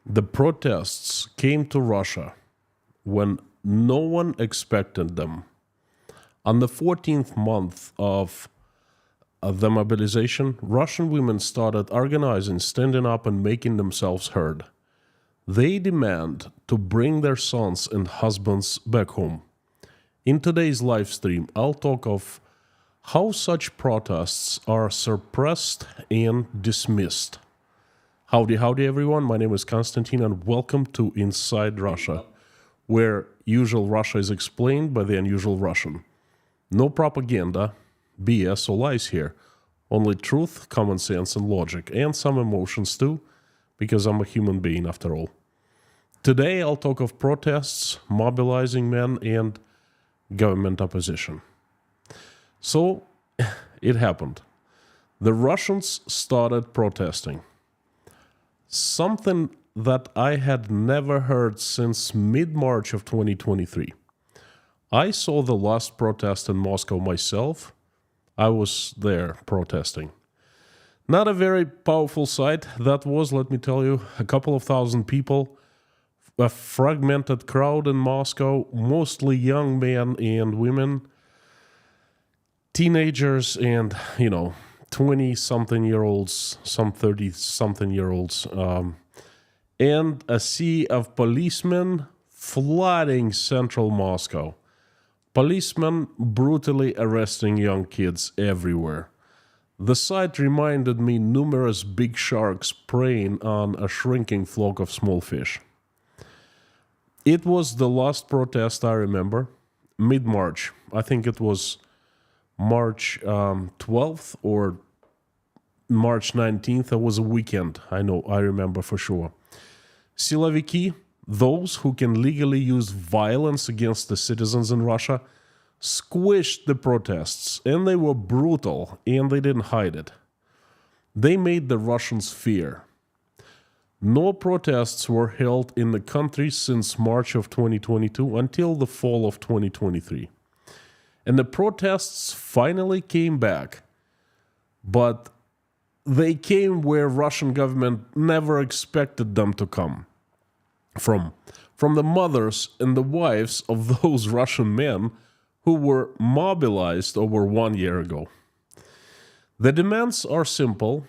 The protests came to Russia when no one expected them. On the 14th month of the mobilization, Russian women started organizing, standing up, and making themselves heard. They demand to bring their sons and husbands back home. In today's live stream, I'll talk of how such protests are suppressed and dismissed. Howdy, everyone. My name is Konstantin, and welcome to Inside Russia, where usual Russia is explained by the unusual Russian. No propaganda, BS or lies here. Only truth, common sense, and logic, and some emotions too, because I'm a human being after all. Today I'll talk of protests, mobilizing men, and government opposition. So, it happened. The Russians started protesting. Something that I had never heard since mid-March of 2023. I saw the last protest in Moscow myself. I was there protesting. Not a very powerful sight that was, let me tell you, a couple of thousand people, a fragmented crowd in Moscow, mostly young men and women, teenagers and, 20-something-year-olds, some 30-something-year-olds, and a sea of policemen flooding central Moscow. Policemen brutally arresting young kids everywhere. The sight reminded me numerous big sharks preying on a shrinking flock of small fish. It was the last protest I remember, mid-March. I think it was March 12th or March 19th. It was a weekend, I remember for sure. Siloviki, those who can legally use violence against the citizens in Russia, squished the protests, and they were brutal, and they didn't hide it. They made the Russians fear. No protests were held in the country since March of 2022 until the fall of 2023. And the protests finally came back, but they came where Russian government never expected them to come. From the mothers and the wives of those Russian men who were mobilized over 1 year ago. The demands are simple,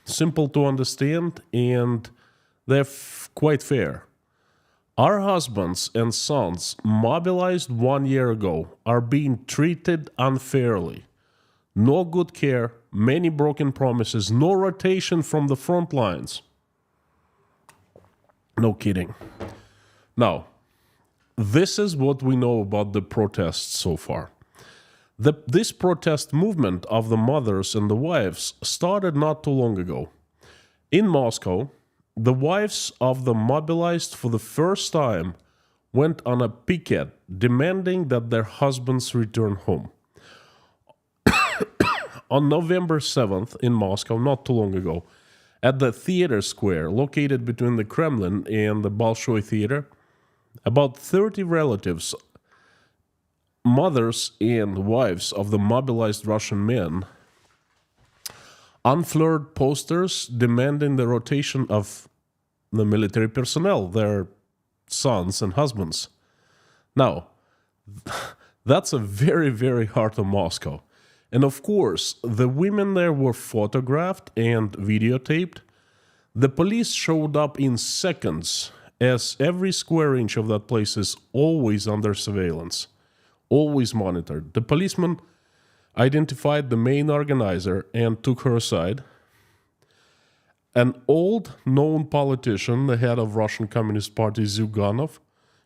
simple to understand, and they're quite fair. Our husbands and sons mobilized 1 year ago are being treated unfairly. No good care, many broken promises, no rotation from the front lines. No kidding. Now, this is what we know about the protests so far. This protest movement of the mothers and the wives started not too long ago. In Moscow, the wives of the mobilized for the first time went on a picket demanding that their husbands return home. On November 7th in Moscow, not too long ago, at the theater square located between the Kremlin and the Bolshoi Theater, about 30 relatives, mothers and wives of the mobilized Russian men, unfurled posters demanding the rotation of the military personnel, their sons and husbands. Now, that's a very, very heart of Moscow. And of course, the women there were photographed and videotaped. The police showed up in seconds, as every square inch of that place is always under surveillance, always monitored. The policeman identified the main organizer and took her aside. An old known politician, the head of Russian Communist Party, Zyuganov.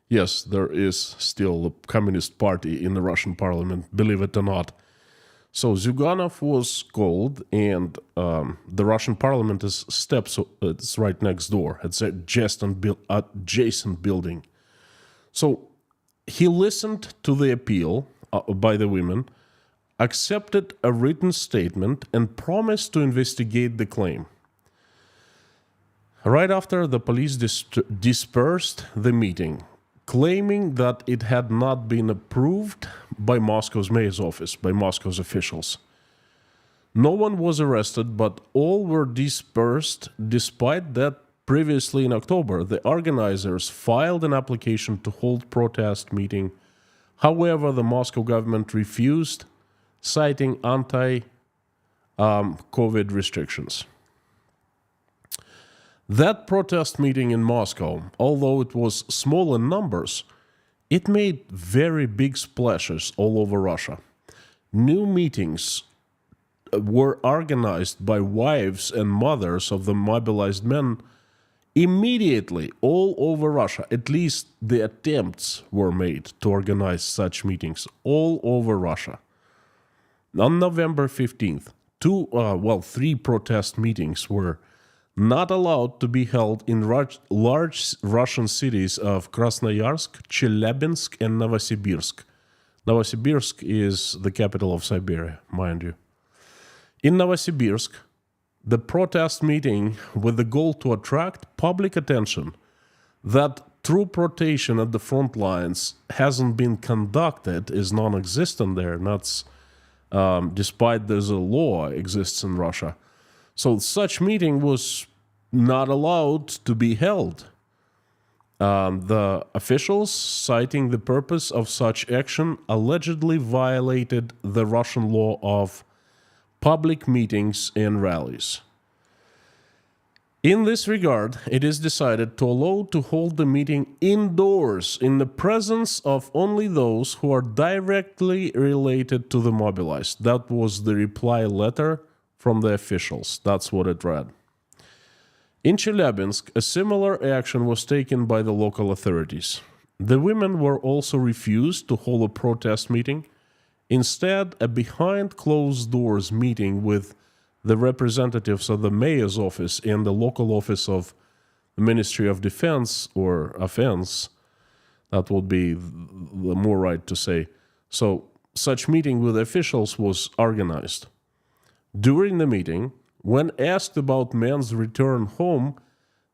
Yes, there is still a Communist Party in the Russian parliament, believe it or not. So Zyuganov was called, and the Russian parliament is it's right next door. It's a adjacent building. So he listened to the appeal by the women, accepted a written statement, and promised to investigate the claim. Right after, the police dispersed the meeting, claiming that it had not been approved by Moscow's mayor's office, by Moscow's officials. No one was arrested, but all were dispersed despite that Previously in October, the organizers filed an application to hold protest meeting. However, the Moscow government refused, citing anti-COVID restrictions. That protest meeting in Moscow, although it was small in numbers, it made very big splashes all over Russia. New meetings were organized by wives and mothers of the mobilized men immediately all over Russia. At least the attempts were made to organize such meetings all over Russia. On November 15th, three protest meetings were not allowed to be held in large Russian cities of Krasnoyarsk, Chelyabinsk, and Novosibirsk. Novosibirsk is the capital of Siberia, mind you. In Novosibirsk, the protest meeting with the goal to attract public attention that troop rotation at the front lines hasn't been conducted is non-existent there. And that's despite there's a law exists in Russia. So such meeting was not allowed to be held. The officials, citing the purpose of such action, allegedly violated the Russian law of public meetings and rallies. In this regard, it is decided to allow to hold the meeting indoors in the presence of only those who are directly related to the mobilized. That was the reply letter from the officials. That's what it read. In Chelyabinsk, a similar action was taken by the local authorities. The women were also refused to hold a protest meeting. Instead, a behind closed doors meeting with the representatives of the mayor's office and the local office of the Ministry of Defense or Offense, that would be the more right to say. So such meeting with officials was organized. During the meeting, when asked about men's return home,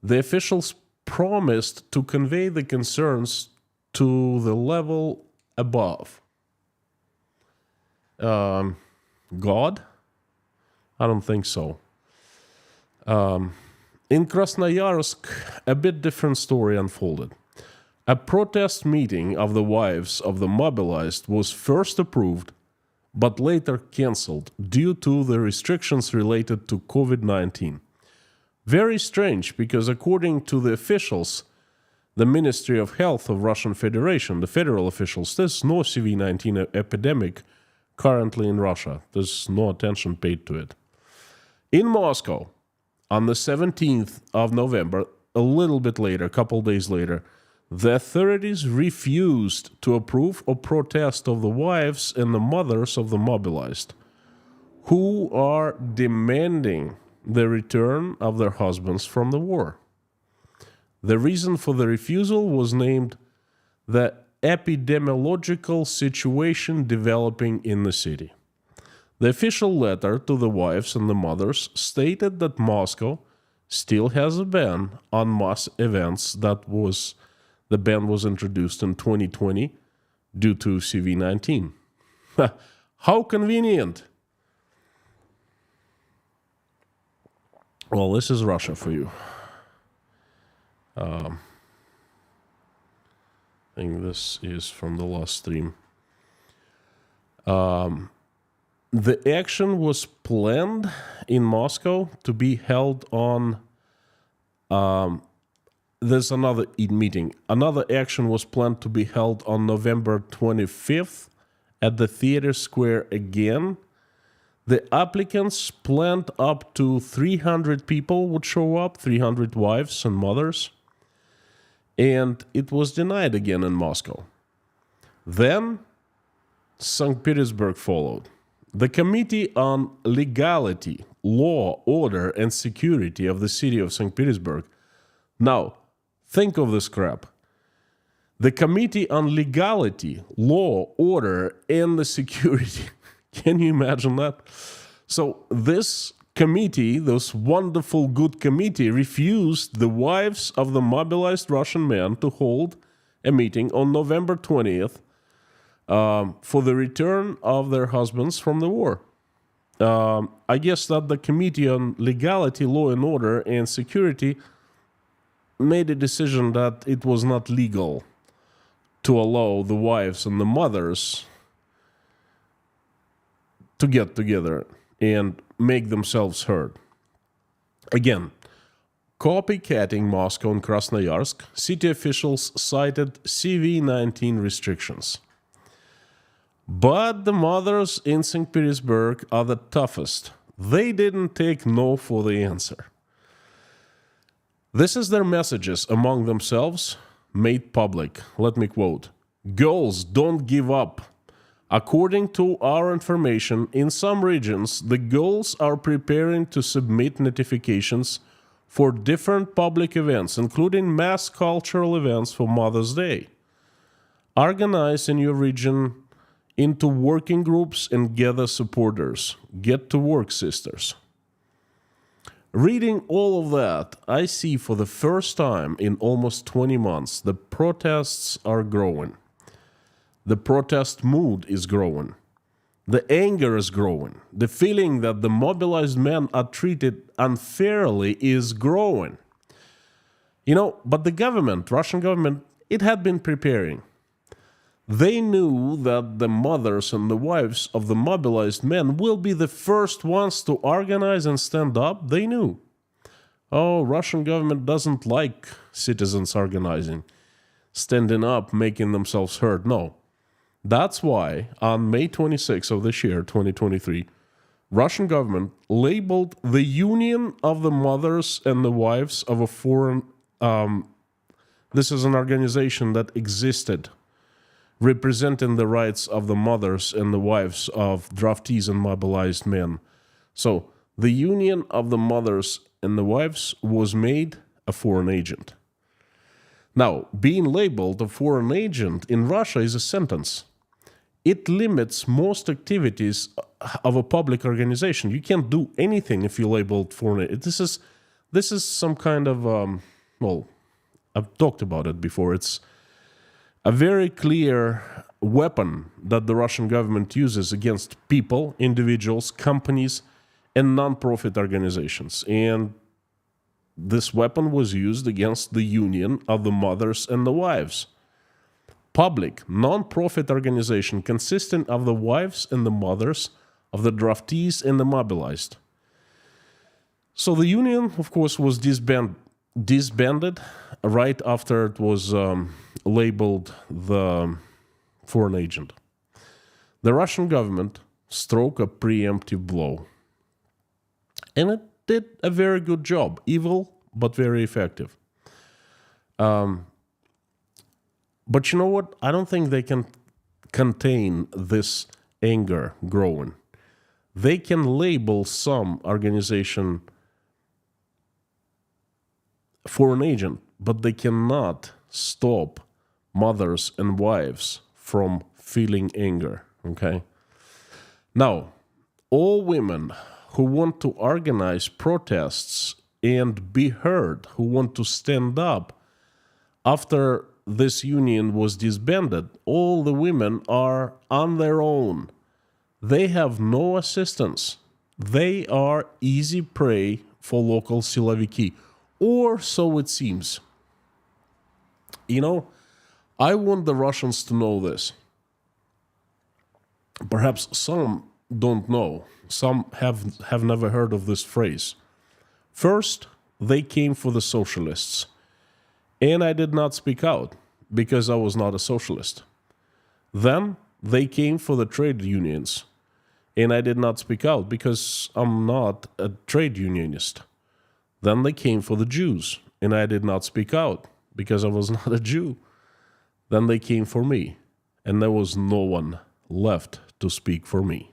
the officials promised to convey the concerns to the level above. God? I don't think so. In Krasnoyarsk, a bit different story unfolded. A protest meeting of the wives of the mobilized was first approved, but later cancelled due to the restrictions related to COVID-19. Very strange, because according to the officials, the Ministry of Health of Russian Federation, the federal officials, there's no CV-19 epidemic currently in Russia. There's no attention paid to it. In Moscow, on the 17th of November, a little bit later, a couple days later, the authorities refused to approve a protest of the wives and the mothers of the mobilized, who are demanding the return of their husbands from the war. The reason for the refusal was named the epidemiological situation developing in the city. The official letter to the wives and the mothers stated that Moscow still has a ban on mass events. The ban was introduced in 2020 due to CV-19. How convenient! Well, this is Russia for you. I think this is from the last stream. The action was planned in Moscow to be held on... there's another meeting. Another action was planned to be held on November 25th at the Theater Square again. The applicants planned up to 300 people would show up, 300 wives and mothers. And it was denied again in Moscow. Then St. Petersburg followed. The Committee on Legality, Law, Order, and Security of the city of St. Petersburg. Now, think of this crap. The Committee on Legality, Law, Order, and the Security. Can you imagine that? So this committee, this wonderful good committee, refused the wives of the mobilized Russian men to hold a meeting on November 20th for the return of their husbands from the war. I guess that the Committee on Legality, Law and Order and Security made a decision that it was not legal to allow the wives and the mothers to get together and make themselves heard. Again, copycatting Moscow and Krasnoyarsk, city officials cited CV-19 restrictions. But the mothers in St. Petersburg are the toughest. They didn't take no for the answer. This is their messages among themselves made public. Let me quote. "Girls, don't give up. According to our information, in some regions, the girls are preparing to submit notifications for different public events, including mass cultural events for Mother's Day. Organize in your region into working groups and gather supporters. Get to work, sisters." Reading all of that, I see for the first time in almost 20 months, the protests are growing. The protest mood is growing. The anger is growing. The feeling that the mobilized men are treated unfairly is growing. But the government, Russian government, it had been preparing. They knew that the mothers and the wives of the mobilized men will be the first ones to organize and stand up. They knew. Russian government doesn't like citizens organizing, standing up, making themselves heard. No. That's why on May 26th of this year, 2023, Russian government labeled the Union of the Mothers and the Wives of a Foreign... this is an organization that existed representing the rights of the mothers and the wives of draftees and mobilized men. So the Union of the Mothers and the Wives was made a foreign agent. Now, being labeled a foreign agent in Russia is a sentence. It limits most activities of a public organization. You can't do anything if you're labeled foreign agent. This is some kind of, I've talked about it before. It's a very clear weapon that the Russian government uses against people, individuals, companies, and non-profit organizations. And this weapon was used against the Union of the Mothers and the Wives. Public, non-profit organization consisting of the wives and the mothers of the draftees and the mobilized. So the union, of course, was disbanded right after it was labeled the foreign agent. The Russian government struck a preemptive blow. And it did a very good job. Evil, but very effective. But you know what? I don't think they can contain this anger growing. They can label some organization foreign agent, but they cannot stop mothers and wives from feeling anger, okay? Now, all women who want to organize protests and be heard, who want to stand up after this union was disbanded, all the women are on their own. They have no assistance. They are easy prey for local siloviki, or so it seems. I want the Russians to know this. Perhaps some don't know. Some have never heard of this phrase. First, they came for the socialists. And I did not speak out because I was not a socialist. Then they came for the trade unions. And I did not speak out because I'm not a trade unionist. Then they came for the Jews. And I did not speak out because I was not a Jew. Then they came for me. And there was no one left to speak for me.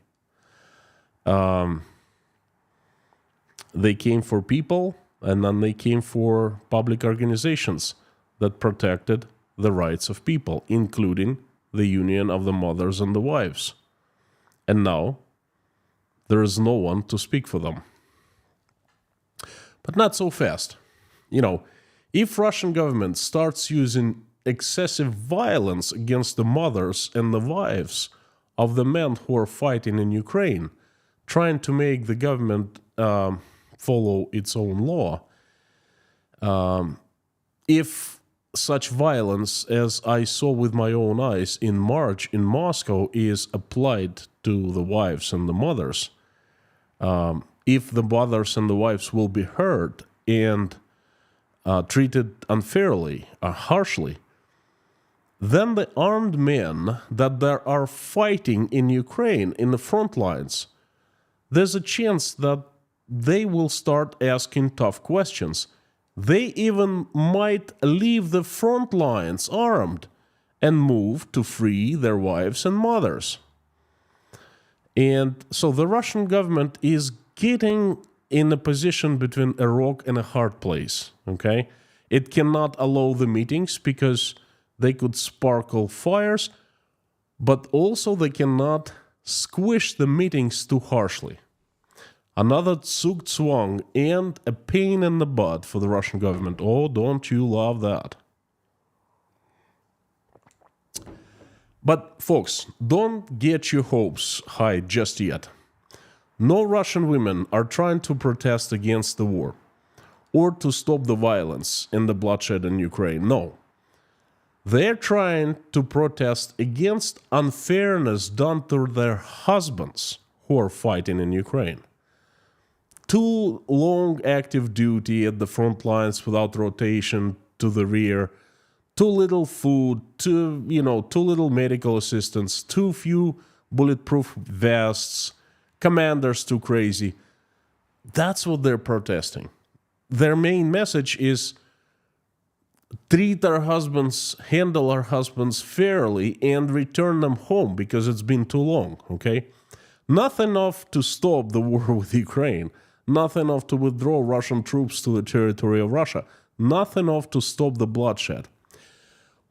They came for people, and then they came for public organizations that protected the rights of people, including the Union of the Mothers and the Wives. And now, there is no one to speak for them. But not so fast. If Russian government starts using excessive violence against the mothers and the wives of the men who are fighting in Ukraine, trying to make the government follow its own law, if such violence as I saw with my own eyes in March in Moscow is applied to the wives and the mothers, if the mothers and the wives will be hurt and treated unfairly, harshly, then the armed men that there are fighting in Ukraine in the front lines, there's a chance that they will start asking tough questions. They even might leave the front lines armed and move to free their wives and mothers. And so the Russian government is getting in a position between a rock and a hard place, okay? It cannot allow the meetings because they could sparkle fires, but also they cannot squish the meetings too harshly. Another zugzwang and a pain in the butt for the Russian government. Oh, don't you love that? But folks, don't get your hopes high just yet. No Russian women are trying to protest against the war or to stop the violence and the bloodshed in Ukraine. No. They're trying to protest against unfairness done to their husbands who are fighting in Ukraine. Too long active duty at the front lines without rotation to the rear, too little food, too little medical assistance, too few bulletproof vests, commanders too crazy. That's what they're protesting. Their main message is treat our husbands, handle our husbands fairly, and return them home because it's been too long, okay? Not enough to stop the war with Ukraine. Not enough to withdraw Russian troops to the territory of Russia. Not enough to stop the bloodshed.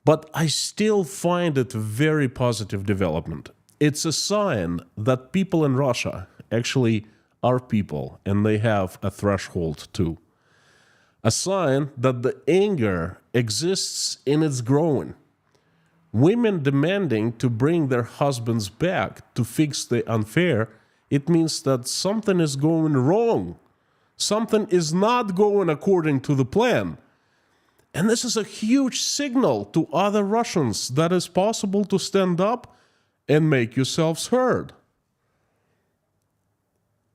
But I still find it a very positive development. It's a sign that people in Russia actually are people and they have a threshold too. A sign that the anger exists and it's growing. Women demanding to bring their husbands back to fix the unfair, it means that something is going wrong. Something is not going according to the plan. And this is a huge signal to other Russians that it's possible to stand up and make yourselves heard.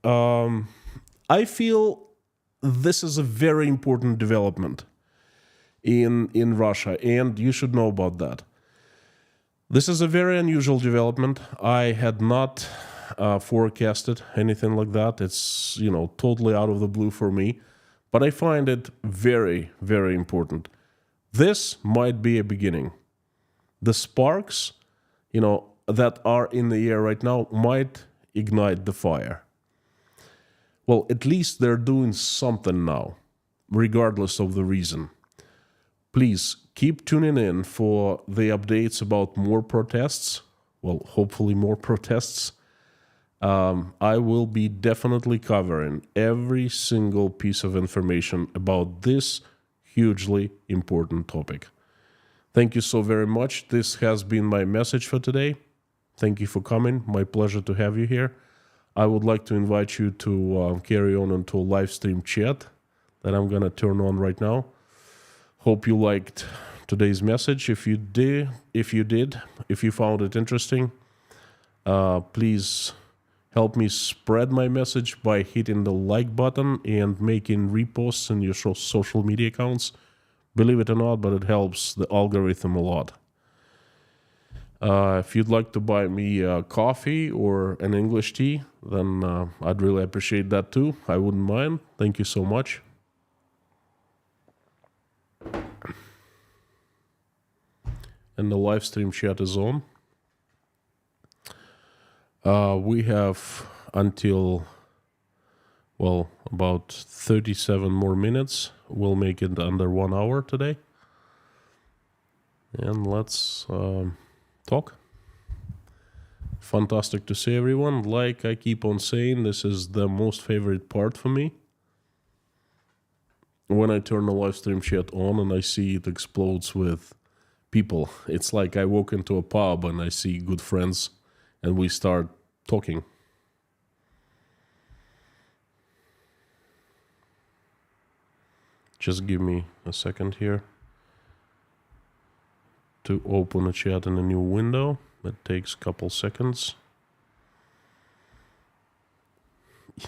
I feel this is a very important development in Russia, and you should know about that. This is a very unusual development. I had not forecasted anything like that. It's, totally out of the blue for me. But I find it very, very important. This might be a beginning. The sparks, that are in the air right now might ignite the fire. Well, at least they're doing something now, regardless of the reason. Please keep tuning in for the updates about more protests. Well, hopefully more protests. I will be definitely covering every single piece of information about this hugely important topic. Thank you so very much. This has been my message for today. Thank you for coming. My pleasure to have you here. I would like to invite you to carry on into a live stream chat that I'm going to turn on right now. Hope you liked today's message. If you found it interesting, please help me spread my message by hitting the like button and making reposts in your social media accounts. Believe it or not, but it helps the algorithm a lot. If you'd like to buy me coffee or an English tea, then I'd really appreciate that too. I wouldn't mind. Thank you so much. And the live stream chat is on. We have until, about 37 more minutes. We'll make it under 1 hour today. And let's talk. Fantastic to see everyone. Like I keep on saying, this is the most favorite part for me. When I turn the live stream chat on and I see it explodes with people, it's like I walk into a pub and I see good friends and we start talking. Just give me a second here. to open a chat in a new window. That takes a couple seconds.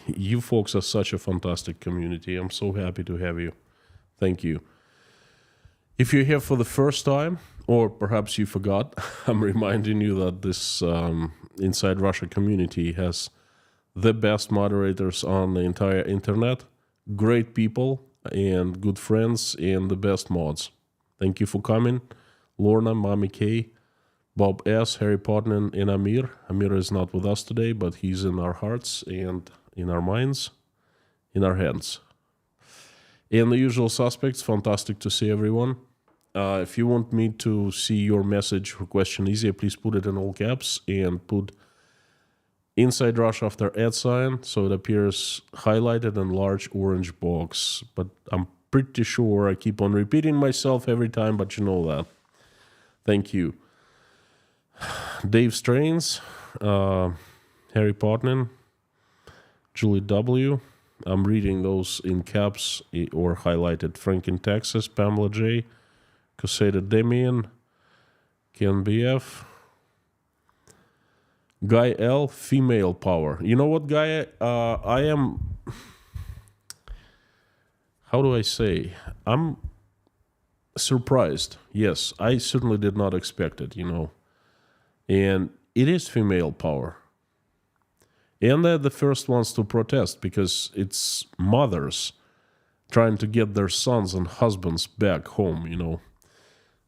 You folks are such a fantastic community. I'm so happy to have you. Thank you. If you're here for the first time, or perhaps you forgot, I'm reminding you that this Inside Russia community has the best moderators on the entire internet, great people and good friends, and the best mods. Thank you for coming. Lorna, Mami K, Bob S, Harry Potter, and Amir. Amir is not with us today, but he's in our hearts and in our minds, in our hands. And the usual suspects, fantastic to see everyone. If you want me to see your message or question easier, please put it in all caps and put Inside Russia after @ so it appears highlighted in large orange box. But I'm pretty sure I keep on repeating myself every time, but you know that. Thank you. Dave Strains, Harry Potter, Julie W. I'm reading those in caps or highlighted. Frank in Texas, Pamela J, Crusader Damien, Ken BF, Guy L, female power. You know what, Guy? I am... How do I say? I'm surprised. Yes, I certainly did not expect it, And it is female power. And they're the first ones to protest because it's mothers trying to get their sons and husbands back home,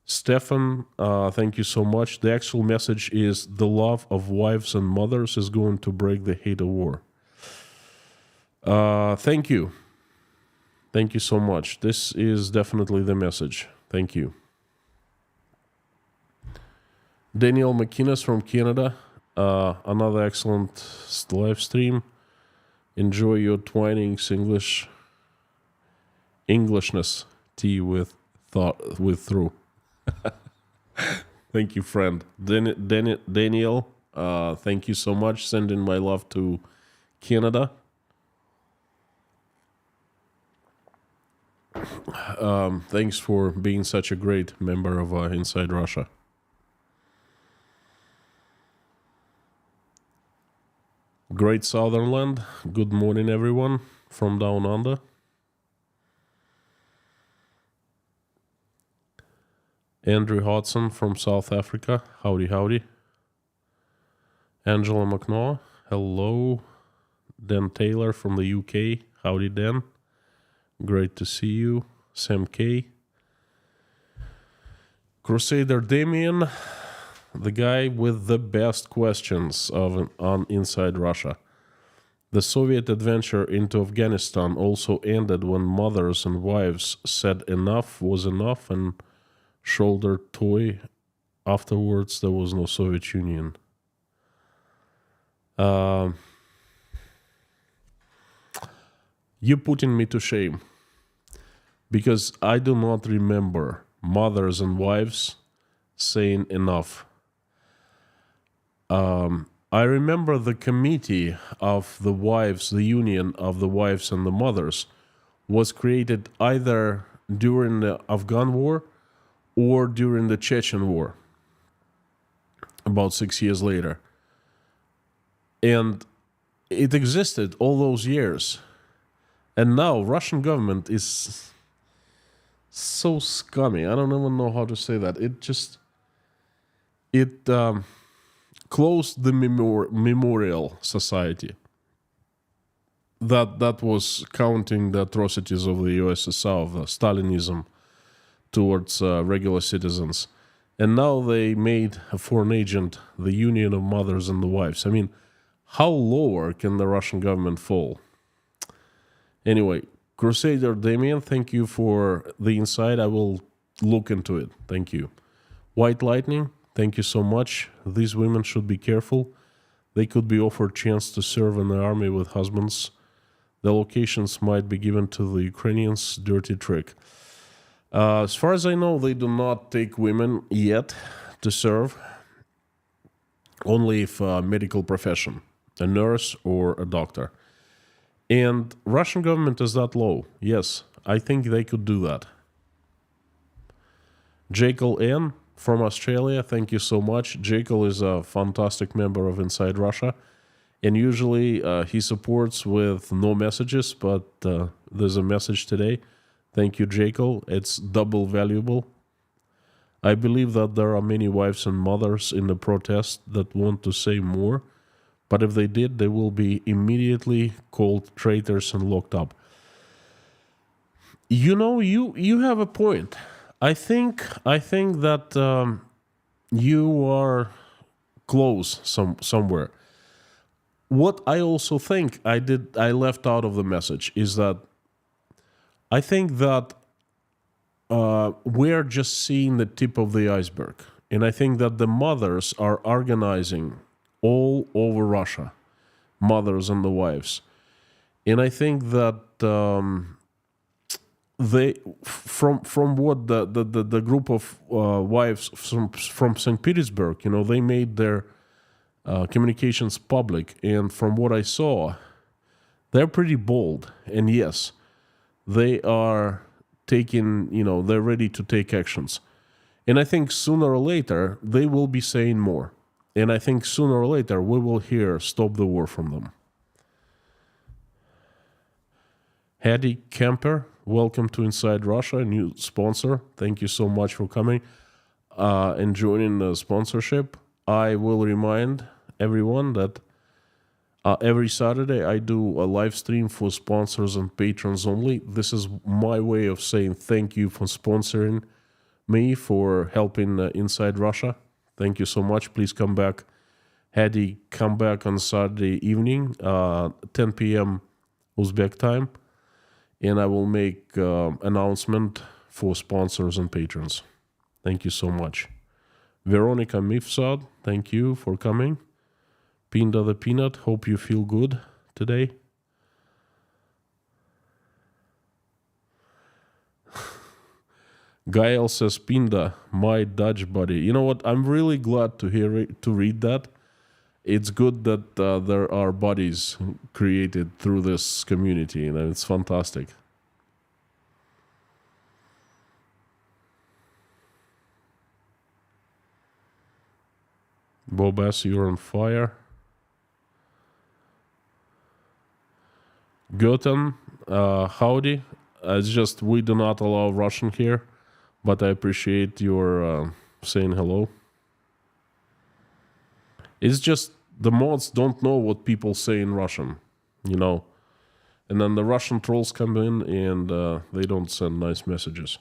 Stefan, thank you so much. The actual message is the love of wives and mothers is going to break the hate of war. Thank you. Thank you so much. This is definitely the message. Thank you. Daniel McInnes from Canada. Another excellent live stream. Enjoy your Twinings Englishness tea with through. Thank you, friend. Daniel, thank you so much. Sending my love to Canada. Thanks for being such a great member of Inside Russia. Great Southern Land. Good morning, everyone from down under. Andrew Hodson from South Africa. Howdy, howdy. Angela McNaugh. Hello. Dan Taylor from the UK. Howdy, Dan. Great to see you. Sam K. Crusader Damien. The guy with the best questions on Inside Russia. The Soviet adventure into Afghanistan also ended when mothers and wives said enough was enough and shouldered toy. Afterwards, there was no Soviet Union. You're putting me to shame because I do not remember mothers and wives saying enough. I remember the committee of the wives, the union of the wives and the mothers, was created either during the Afghan war or during the Chechen war, about 6 years later. And it existed all those years. And now Russian government is so scummy. I don't even know how to say that. It closed the memorial society that was counting the atrocities of the USSR, of the Stalinism towards regular citizens. And now they made a foreign agent the union of mothers and the wives. I mean, how lower can the Russian government fall? Anyway, Crusader Damien, thank you for the insight. I will look into it. Thank you. White Lightning, thank you so much. These women should be careful. They could be offered chance to serve in the army with husbands. The locations might be given to the Ukrainians. Dirty trick. As far as I know, they do not take women yet to serve. Only if a medical profession, a nurse or a doctor. And Russian government is that low. Yes, I think they could do that. Jekyll N, from Australia, thank you so much. Jekyll is a fantastic member of Inside Russia, and usually he supports with no messages, but there's a message today. Thank you, Jekyll. It's double valuable. I believe that there are many wives and mothers in the protest that want to say more, but if they did, they will be immediately called traitors and locked up. You know, you have a point. I think that you are close somewhere. What I also think I left out of the message is that I think that we're just seeing the tip of the iceberg, and I think that the mothers are organizing all over Russia, mothers and the wives, and I think that they from what the group of wives from St. Petersburg, you know, they made their communications public, and from what I saw, they're pretty bold, and yes, they are taking, you know, they're ready to take actions, and I think sooner or later they will be saying more, and I think sooner or later we will hear "Stop the War" from them. Hattie Kemper, welcome to Inside Russia, a new sponsor. Thank you so much for coming and joining the sponsorship. I will remind everyone that every Saturday I do a live stream for sponsors and patrons only. This is my way of saying thank you for sponsoring me, for helping Inside Russia. Thank you so much. Please come back. Hattie, come back on Saturday evening, 10 p.m. Uzbek time, and I will make announcement for sponsors and patrons. Thank you so much. Veronica Mifsad, thank you for coming. Pinda the Peanut, hope you feel good today. Gael says, Pinda, my Dutch buddy. You know what? I'm really glad to hear it, to read that. It's good that there are buddies created through this community, and it's fantastic. Bobas, you're on fire. Goten, howdy. It's just we do not allow Russian here, but I appreciate your saying hello. It's just the mods don't know what people say in Russian, you know. And then the Russian trolls come in and they don't send nice messages.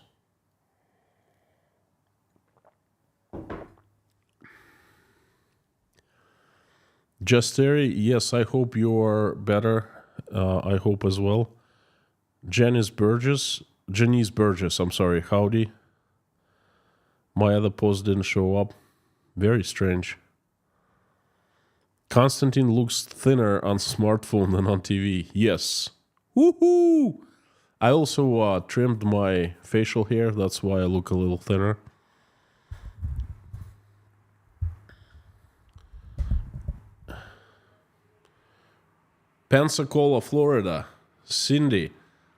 Justeri, yes, I hope you are better. I hope as well. Janice Burgess, I'm sorry, howdy. My other post didn't show up. Very strange. Konstantin looks thinner on smartphone than on TV. Yes. Woohoo! I also trimmed my facial hair. That's why I look a little thinner. Pensacola, Florida. Cindy,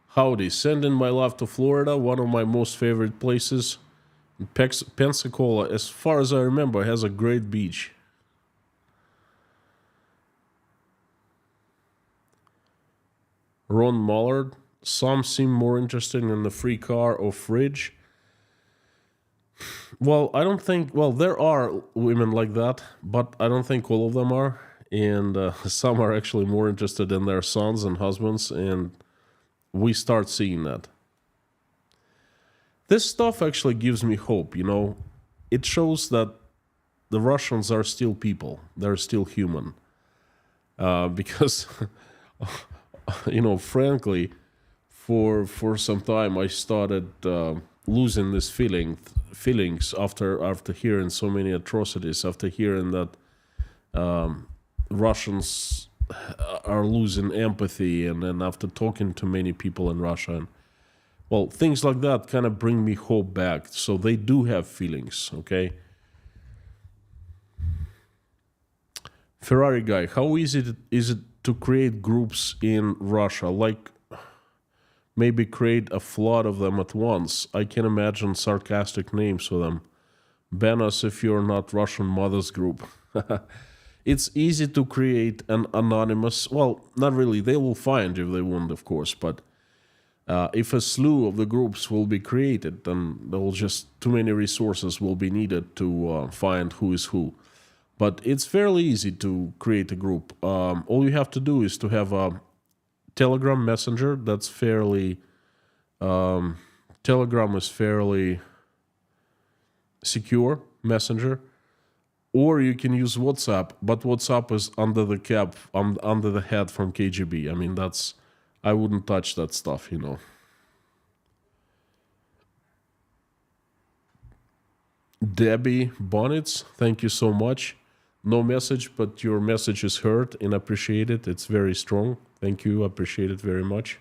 howdy. Sending my love to Florida, one of my most favorite places. Pensacola, as far as I remember, has a great beach. Ron Mullard, some seem more interested in the free car or fridge. Well, I don't think, well, there are women like that, but I don't think all of them are. And some are actually more interested in their sons and husbands, and we start seeing that. This stuff actually gives me hope, you know. It shows that the Russians are still people. They're still human. Because, you know, frankly, for some time I started losing this feelings after hearing so many atrocities, after hearing that Russians are losing empathy, and then after talking to many people in Russia, and well, things like that kind of bring me hope back. So they do have feelings, okay? Ferrari guy, how easy is it to create groups in Russia? Like, maybe create a flood of them at once. I can imagine sarcastic names for them. Ban us if you're not Russian Mothers Group. It's easy to create an anonymous, well, not really, they will find you if they want, of course, but if a slew of the groups will be created, then there will just too many resources will be needed to find who is who. But it's fairly easy to create a group. All you have to do is to have a Telegram messenger that's fairly... Telegram is fairly secure messenger. Or you can use WhatsApp, but WhatsApp is under the cap, under the head from KGB. I mean, that's... I wouldn't touch that stuff, you know. Debbie Bonnets, thank you so much. No message, but your message is heard and appreciated. It's very strong. Thank you. Appreciate it very much.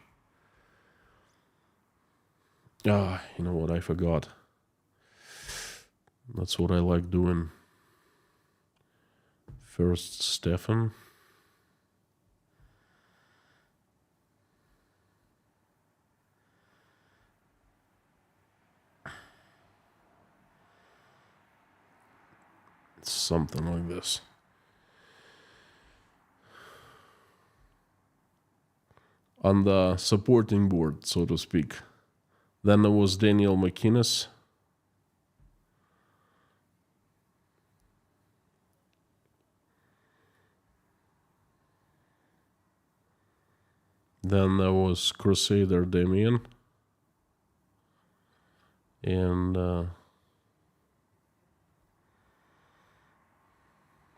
You know what? I forgot. That's what I like doing. First, Stefan. Something like this. On the supporting board, so to speak. Then there was Daniel McInnes. Then there was Crusader Damien. And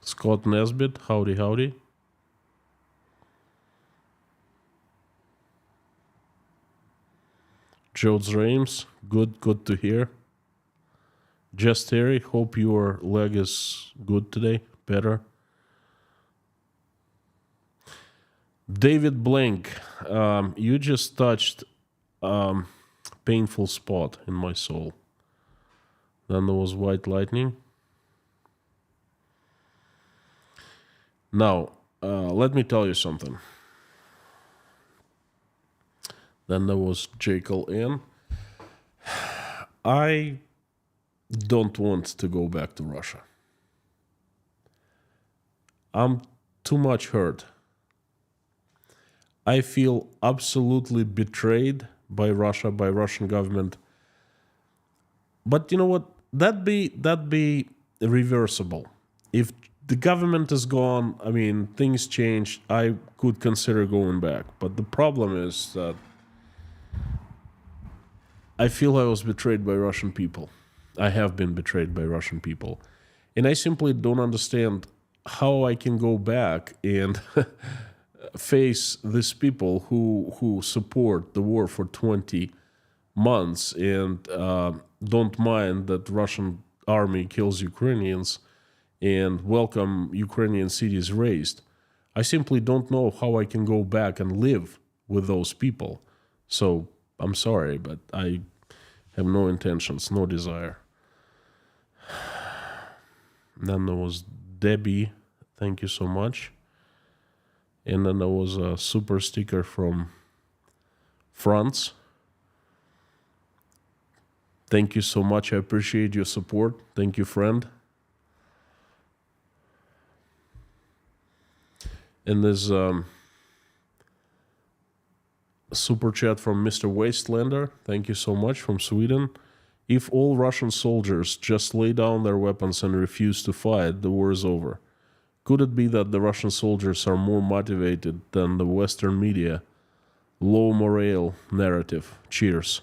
Scott Nesbitt, howdy, howdy. Jodes Rames, good to hear. Jess Terry, hope your leg is good today, better. David Blank, you just touched painful spot in my soul. Then there was White Lightning. Now, let me tell you something. Then there was Jekyll N. I don't want to go back to Russia. I'm too much hurt. I feel absolutely betrayed by Russia, by Russian government. But you know what? That'd be reversible. If the government is gone, I mean, things change, I could consider going back. But the problem is that I feel I was betrayed by Russian people. I have been betrayed by Russian people. And I simply don't understand how I can go back and face these people who support the war for 20 months and don't mind that Russian army kills Ukrainians and welcome Ukrainian cities razed. I simply don't know how I can go back and live with those people. So I'm sorry, but I have no intentions, no desire. Then there was Debbie, thank you so much. And then there was a super sticker from France. Thank you so much, I appreciate your support. Thank you, friend. And there's super chat from Mr. Wastelander. Thank you so much, from Sweden. If all Russian soldiers just lay down their weapons and refuse to fight, the war is over. Could it be that the Russian soldiers are more motivated than the Western media? Low morale narrative. Cheers.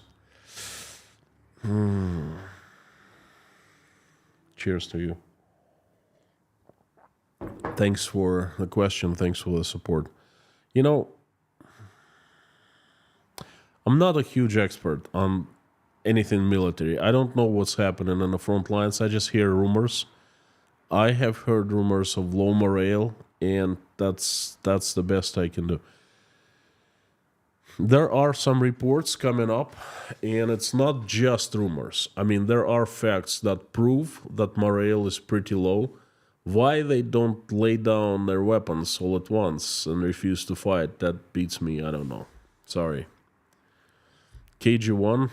Cheers to you. Thanks for the question. Thanks for the support. You know, I'm not a huge expert on anything military. I don't know what's happening on the front lines. I just hear rumors. I have heard rumors of low morale, and that's the best I can do. There are some reports coming up, and it's not just rumors. I mean, there are facts that prove that morale is pretty low. Why they don't lay down their weapons all at once and refuse to fight, that beats me. I don't know. Sorry. KG1.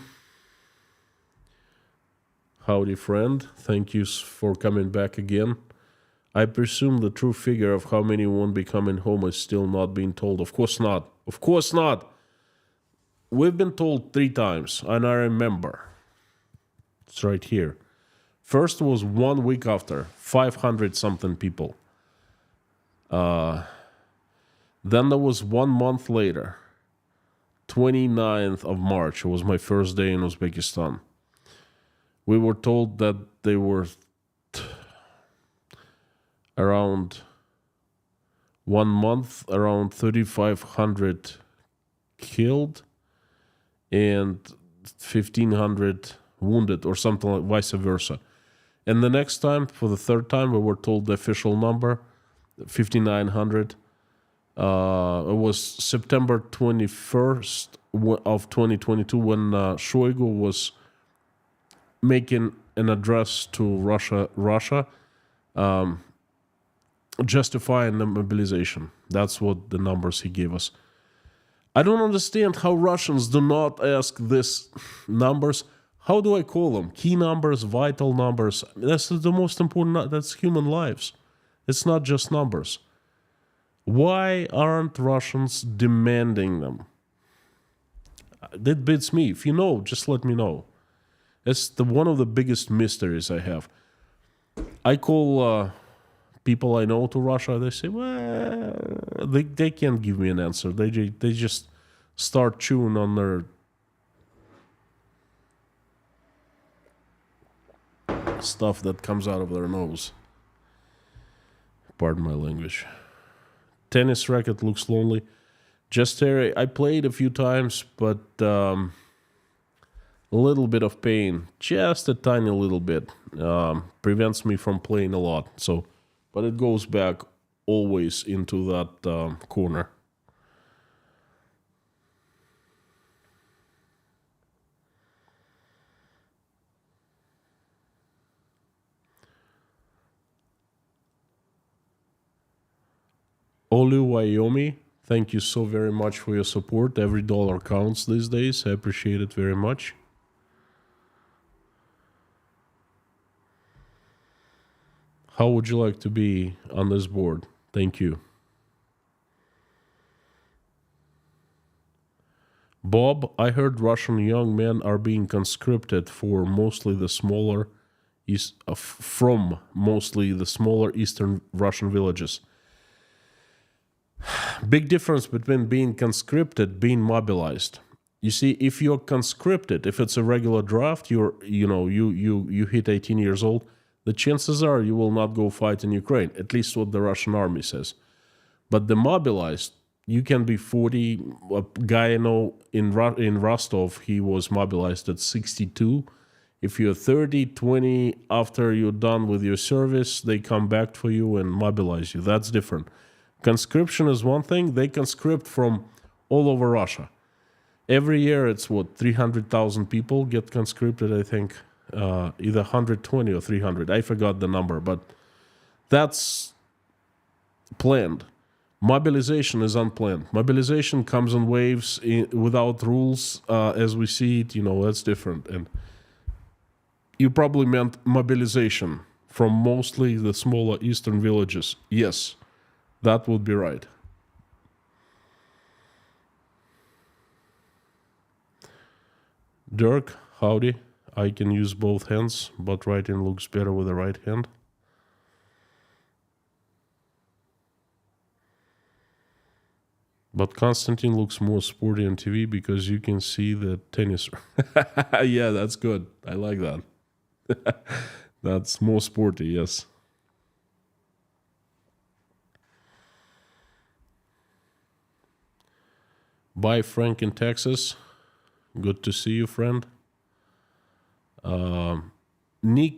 Howdy, friend. Thank you for coming back again. I presume the true figure of how many won't be coming home is still not being told. Of course not. Of course not. We've been told 3 times, and I remember. It's right here. First was 1 week after, 500 something people. Then there was 1 month later, 29th of March. It was my first day in Uzbekistan. We were told that they were around 1 month, around 3,500 killed and 1,500 wounded, or something like vice versa. And the next time, for the third time, we were told the official number, 5,900. It was September 21st of 2022 when Shoigu was making an address to Russia, justifying the mobilization. That's what the numbers he gave us. I don't understand how Russians do not ask these numbers. How do I call them? Key numbers, vital numbers. That's the most important. That's human lives. It's not just numbers. Why aren't Russians demanding them? That beats me. If you know, just let me know. It's one of the biggest mysteries I have. I call people I know to Russia. They say, well, they can't give me an answer. They just start chewing on their stuff that comes out of their nose. Pardon my language. Tennis racket looks lonely. Just I played a few times, but a little bit of pain, just a tiny little bit, prevents me from playing a lot. So, but it goes back always into that corner. Olu Wyoming, thank you so very much for your support. Every dollar counts these days. I appreciate it very much. How would you like to be on this board? Thank you. Bob, I heard Russian young men are being conscripted for mostly the smaller from mostly the smaller eastern Russian villages. Big difference between being conscripted, being mobilized. You see, if you're conscripted, if it's a regular draft, you hit 18 years old, the chances are you will not go fight in Ukraine, at least what the Russian army says. But the mobilized, you can be 40. A guy I know in Rostov, he was mobilized at 62. If you're 30, 20, after you're done with your service, they come back for you and mobilize you. That's different. Conscription is one thing. They conscript from all over Russia. Every year, it's 300,000 people get conscripted, I think. Either 120 or 300. I forgot the number, but that's planned. Mobilization is unplanned. Mobilization comes in waves without rules, as we see it. That's different. And you probably meant mobilization from mostly the smaller eastern villages. Yes, that would be right. Dirk, howdy. I can use both hands, but writing looks better with the right hand. But Konstantin looks more sporty on TV because you can see the tennis. Yeah, that's good. I like that. That's more sporty, yes. Bye, Frank in Texas. Good to see you, friend. Nick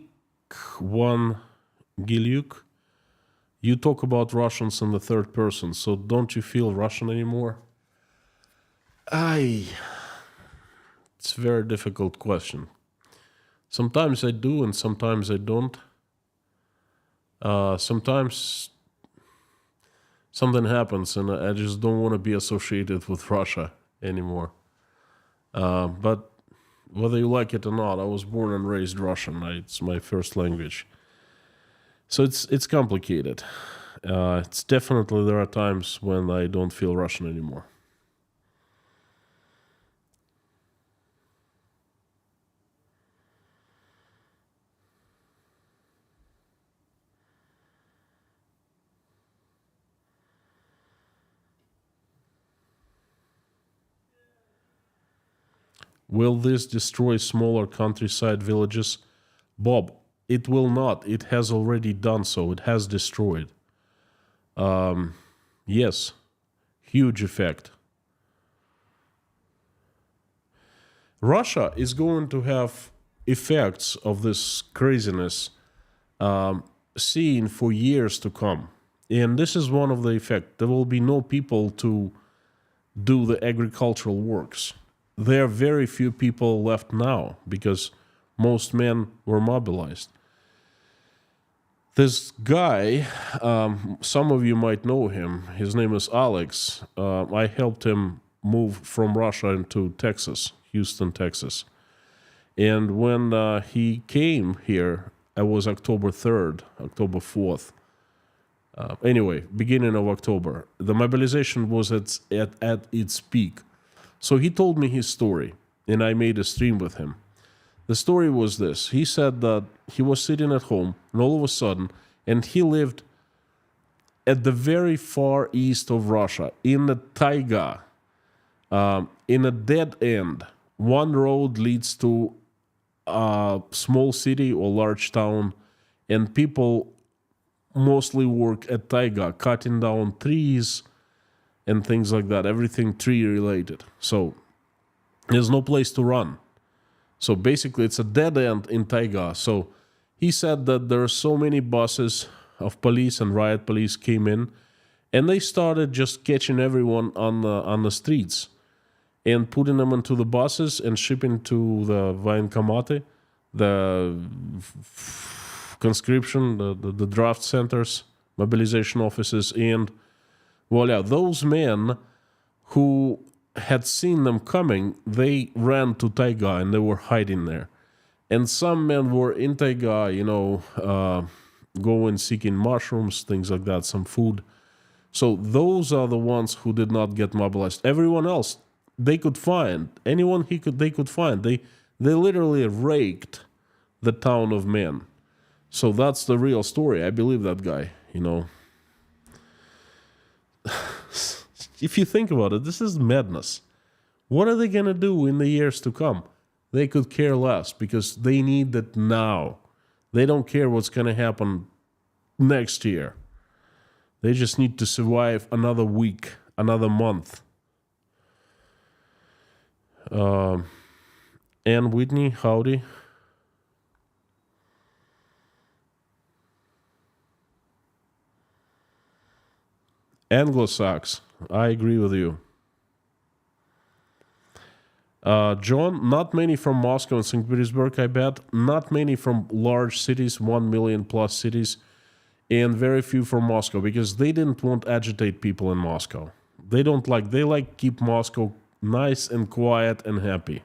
One Gilyuk, you talk about Russians in the third person, so don't you feel Russian anymore? It's a very difficult question. Sometimes I do and sometimes I don't. Sometimes something happens and I just don't want to be associated with Russia anymore. But Whether you like it or not, I was born and raised Russian. It's my first language. So it's complicated. It's definitely, there are times when I don't feel Russian anymore. Will this destroy smaller countryside villages? Bob, it will not. It has already done so. It has destroyed. Yes, huge effect. Russia is going to have effects of this craziness seen for years to come. And this is one of the effects. There will be no people to do the agricultural works. There are very few people left now because most men were mobilized. This guy, some of you might know him. His name is Alex. I helped him move from Russia into Texas, Houston, Texas. And when he came here, it was October 3rd, October 4th. Anyway, beginning of October. The mobilization was at its peak. So he told me his story, and I made a stream with him. The story was this. He said that he was sitting at home, and all of a sudden, and he lived at the very far east of Russia, in the taiga, in a dead end. One road leads to a small city or large town, and people mostly work at taiga, cutting down trees and things like that, everything tree related. So there's no place to run. So basically it's a dead end in taiga. So he said that there are so many buses of police and riot police came in, and they started just catching everyone on the streets and putting them into the buses and shipping to the военкоматы, the conscription, the draft centers, mobilization offices, and voila, those men who had seen them coming, they ran to taiga and they were hiding there. And some men were in taiga, going seeking mushrooms, things like that, some food. So those are the ones who did not get mobilized. Everyone else, they could find. Anyone they could find. They literally raked the town of men. So that's the real story. I believe that guy, If you think about it, this is madness. What are they going to do in the years to come? They could care less because they need that now. They don't care what's going to happen next year. They just need to survive another week, another month. And Whitney, howdy. Anglo-Sax, I agree with you. John, not many from Moscow and St. Petersburg, I bet. Not many from large cities, 1 million plus cities, and very few from Moscow because they didn't want to agitate people in Moscow. They like keep Moscow nice and quiet and happy.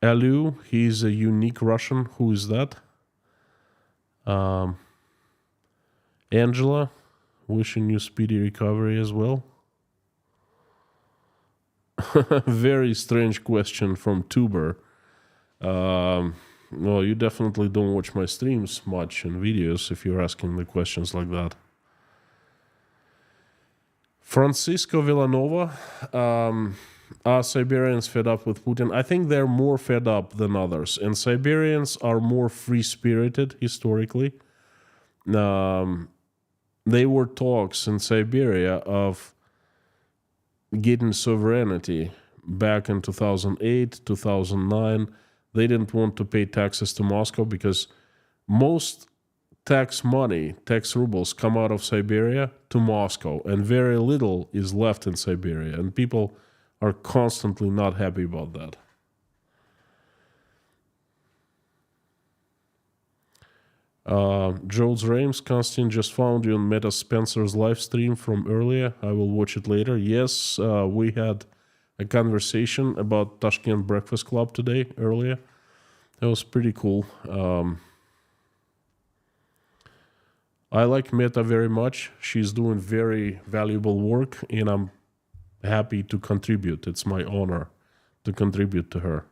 Alu, he's a unique Russian. Who is that? Angela, wishing you speedy recovery as well. Very strange question from Tuber. Well, you definitely don't watch my streams much and videos if you're asking the questions like that. Francisco Villanova, are Siberians fed up with Putin? I think they're more fed up than others, and Siberians are more free-spirited historically. They were talks in Siberia of getting sovereignty back in 2008, 2009. They didn't want to pay taxes to Moscow because most tax money, tax rubles, come out of Siberia to Moscow, and very little is left in Siberia, and people are constantly not happy about that. Jules Rames, Constantine just found you on Meta Spencer's live stream from earlier. I will watch it later. Yes, we had a conversation about Tashkent Breakfast Club today, earlier. That was pretty cool. I like Meta very much. She's doing very valuable work, and I'm happy to contribute. It's my honor to contribute to her.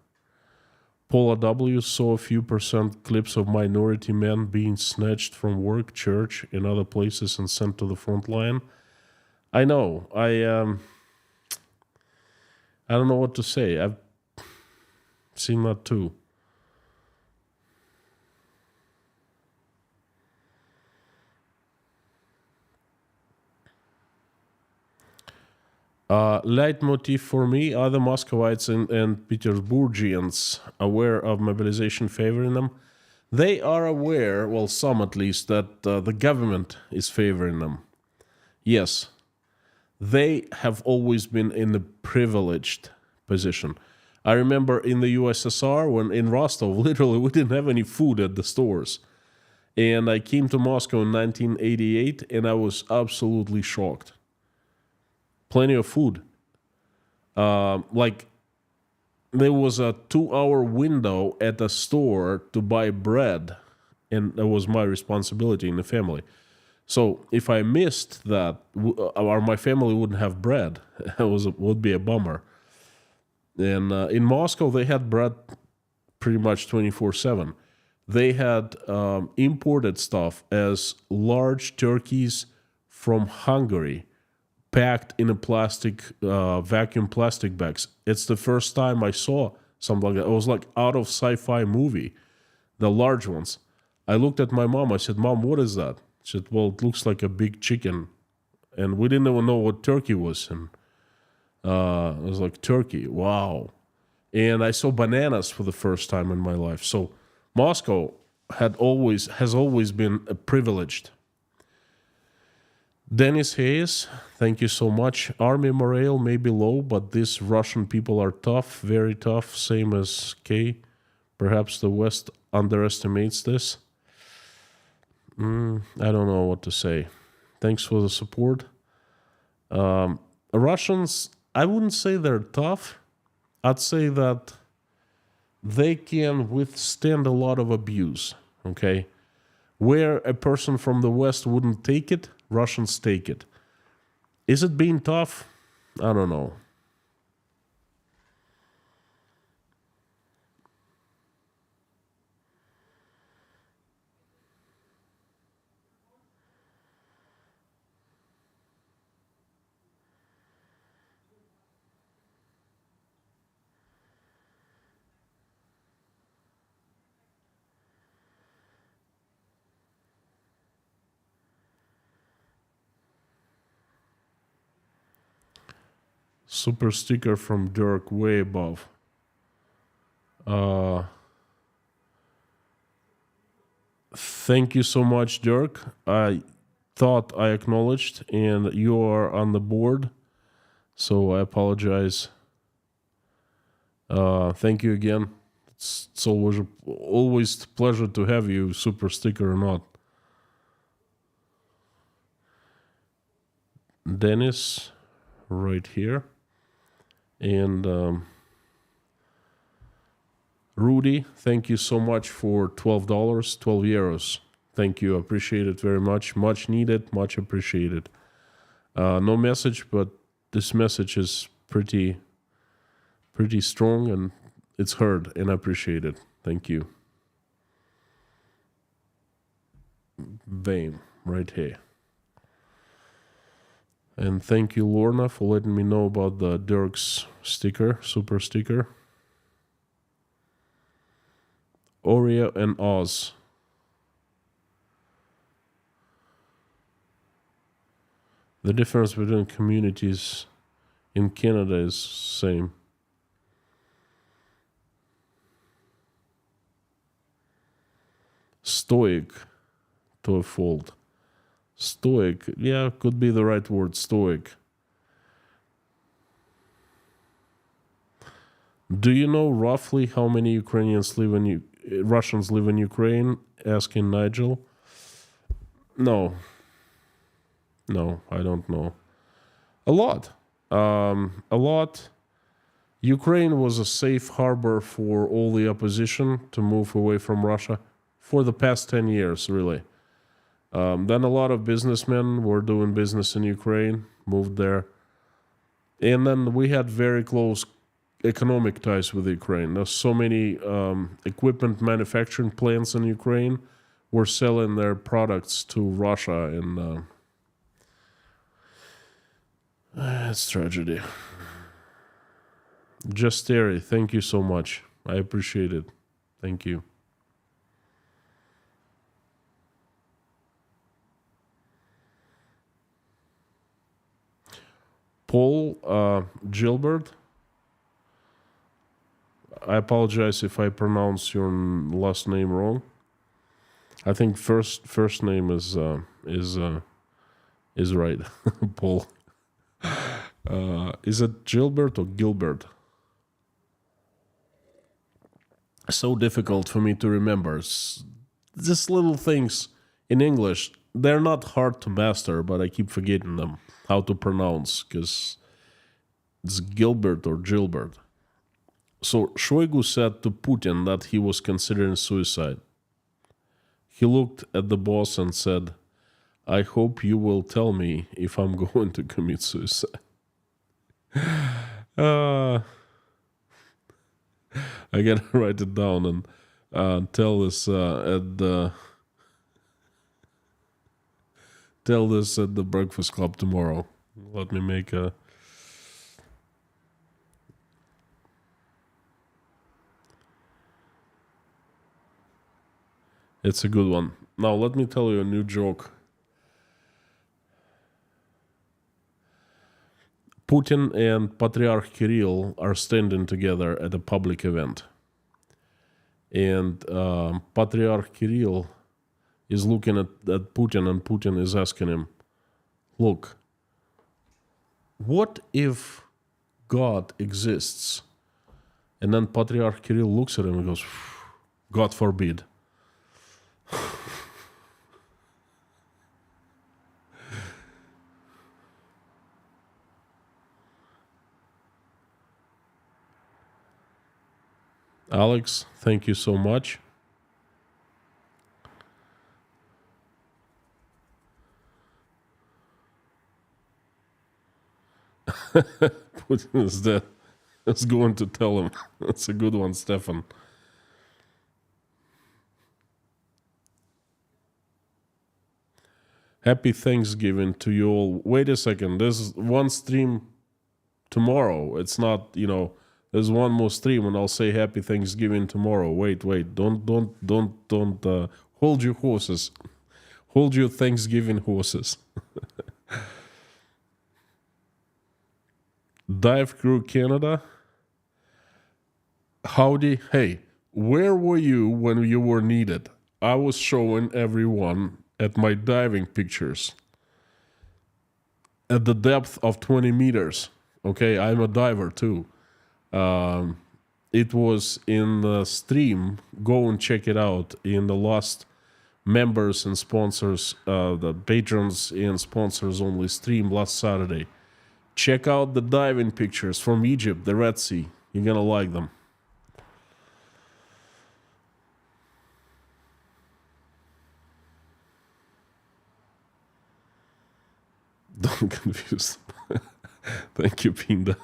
Paula W. saw a few % clips of minority men being snatched from work, church, and other places and sent to the front line. I know. I don't know what to say. I've seen that too. Leitmotif for me are the Muscovites and Petersburgians aware of mobilization favoring them. They are aware, well, some at least, that the government is favoring them. Yes, they have always been in a privileged position. I remember in the USSR, when in Rostov, literally we didn't have any food at the stores. And I came to Moscow in 1988, and I was absolutely shocked. Plenty of food. Like, there was a 2-hour window at the store to buy bread, and that was my responsibility in the family. So if I missed that, or my family wouldn't have bread, it would be a bummer. And in Moscow, they had bread pretty much 24/7. They had imported stuff as large turkeys from Hungary, packed in a plastic, vacuum plastic bags. It's the first time I saw something like that. It was like out of sci-fi movie, the large ones. I looked at my mom. I said, "Mom, what is that?" She said, "Well, it looks like a big chicken." And we didn't even know what turkey was. And I was like, turkey, wow. And I saw bananas for the first time in my life. So Moscow has always been privileged. Dennis Hayes, thank you so much. Army morale may be low, but these Russian people are tough, very tough, same as K. Perhaps the West underestimates this. I don't know what to say. Thanks for the support. Russians, I wouldn't say they're tough. I'd say that they can withstand a lot of abuse, okay? Where a person from the West wouldn't take it, Russians take it. Is it being tough? I don't know. Super sticker from Dirk, way above. Thank you so much, Dirk. I thought I acknowledged, and you are on the board, so I apologize. Thank you again. It's always a pleasure to have you, super sticker or not. Dennis, right here. And Rudy, thank you so much for $12, 12 euros. Thank you, appreciate it very much. Much needed, much appreciated. No message, but this message is pretty strong, and it's heard and appreciated. Thank you. Vame, right here. And thank you, Lorna, for letting me know about the Dirk's sticker, super sticker. Oreo and Oz. The difference between communities in Canada is same. Stoic to a fault. Stoic, yeah, could be the right word, stoic. Do you know roughly how many Russians live in Ukraine? Asking Nigel. No, no, I don't know. A lot. A lot. Ukraine was a safe harbor for all the opposition to move away from Russia for the past 10 years, really. Then a lot of businessmen were doing business in Ukraine, moved there. And then we had very close economic ties with Ukraine. There's so many equipment manufacturing plants in Ukraine were selling their products to Russia, and it's tragedy. Just Terry, thank you so much. I appreciate it. Thank you. Paul Gilbert, I apologize if I pronounce your last name wrong. I think first name is right. Paul. Is it Gilbert or Gilbert? So difficult for me to remember. These little things in English, they're not hard to master, but I keep forgetting them, how to pronounce, because it's Gilbert or Gilbert. So Shoigu said to Putin that he was considering suicide. He looked at the boss and said, "I hope you will tell me if I'm going to commit suicide." I gotta write it down and tell this at the Breakfast Club tomorrow. Let me make a. It's a good one. Now let me tell you a new joke. Putin and Patriarch Kirill are standing together at a public event. And Patriarch Kirill is looking at Putin, and Putin is asking him, "Look, what if God exists?" And then Patriarch Kirill looks at him and goes, "God forbid." Alex, thank you so much. Putin is dead. I was going to tell him. That's a good one, Stefan. Happy Thanksgiving to you all. Wait a second. There's one stream tomorrow. It's not, there's one more stream, and I'll say Happy Thanksgiving tomorrow. Wait. Don't hold your horses. Hold your Thanksgiving horses. Dive Crew Canada. Howdy. Hey, where were you when you were needed? I was showing everyone at my diving pictures at the depth of 20 meters. Okay, I'm a diver too. It was in the stream. Go and check it out in the last members and sponsors, the patrons and sponsors only stream last Saturday. Check out the diving pictures from Egypt, the Red Sea. You're gonna like them. Don't confuse. Thank you, Pinda.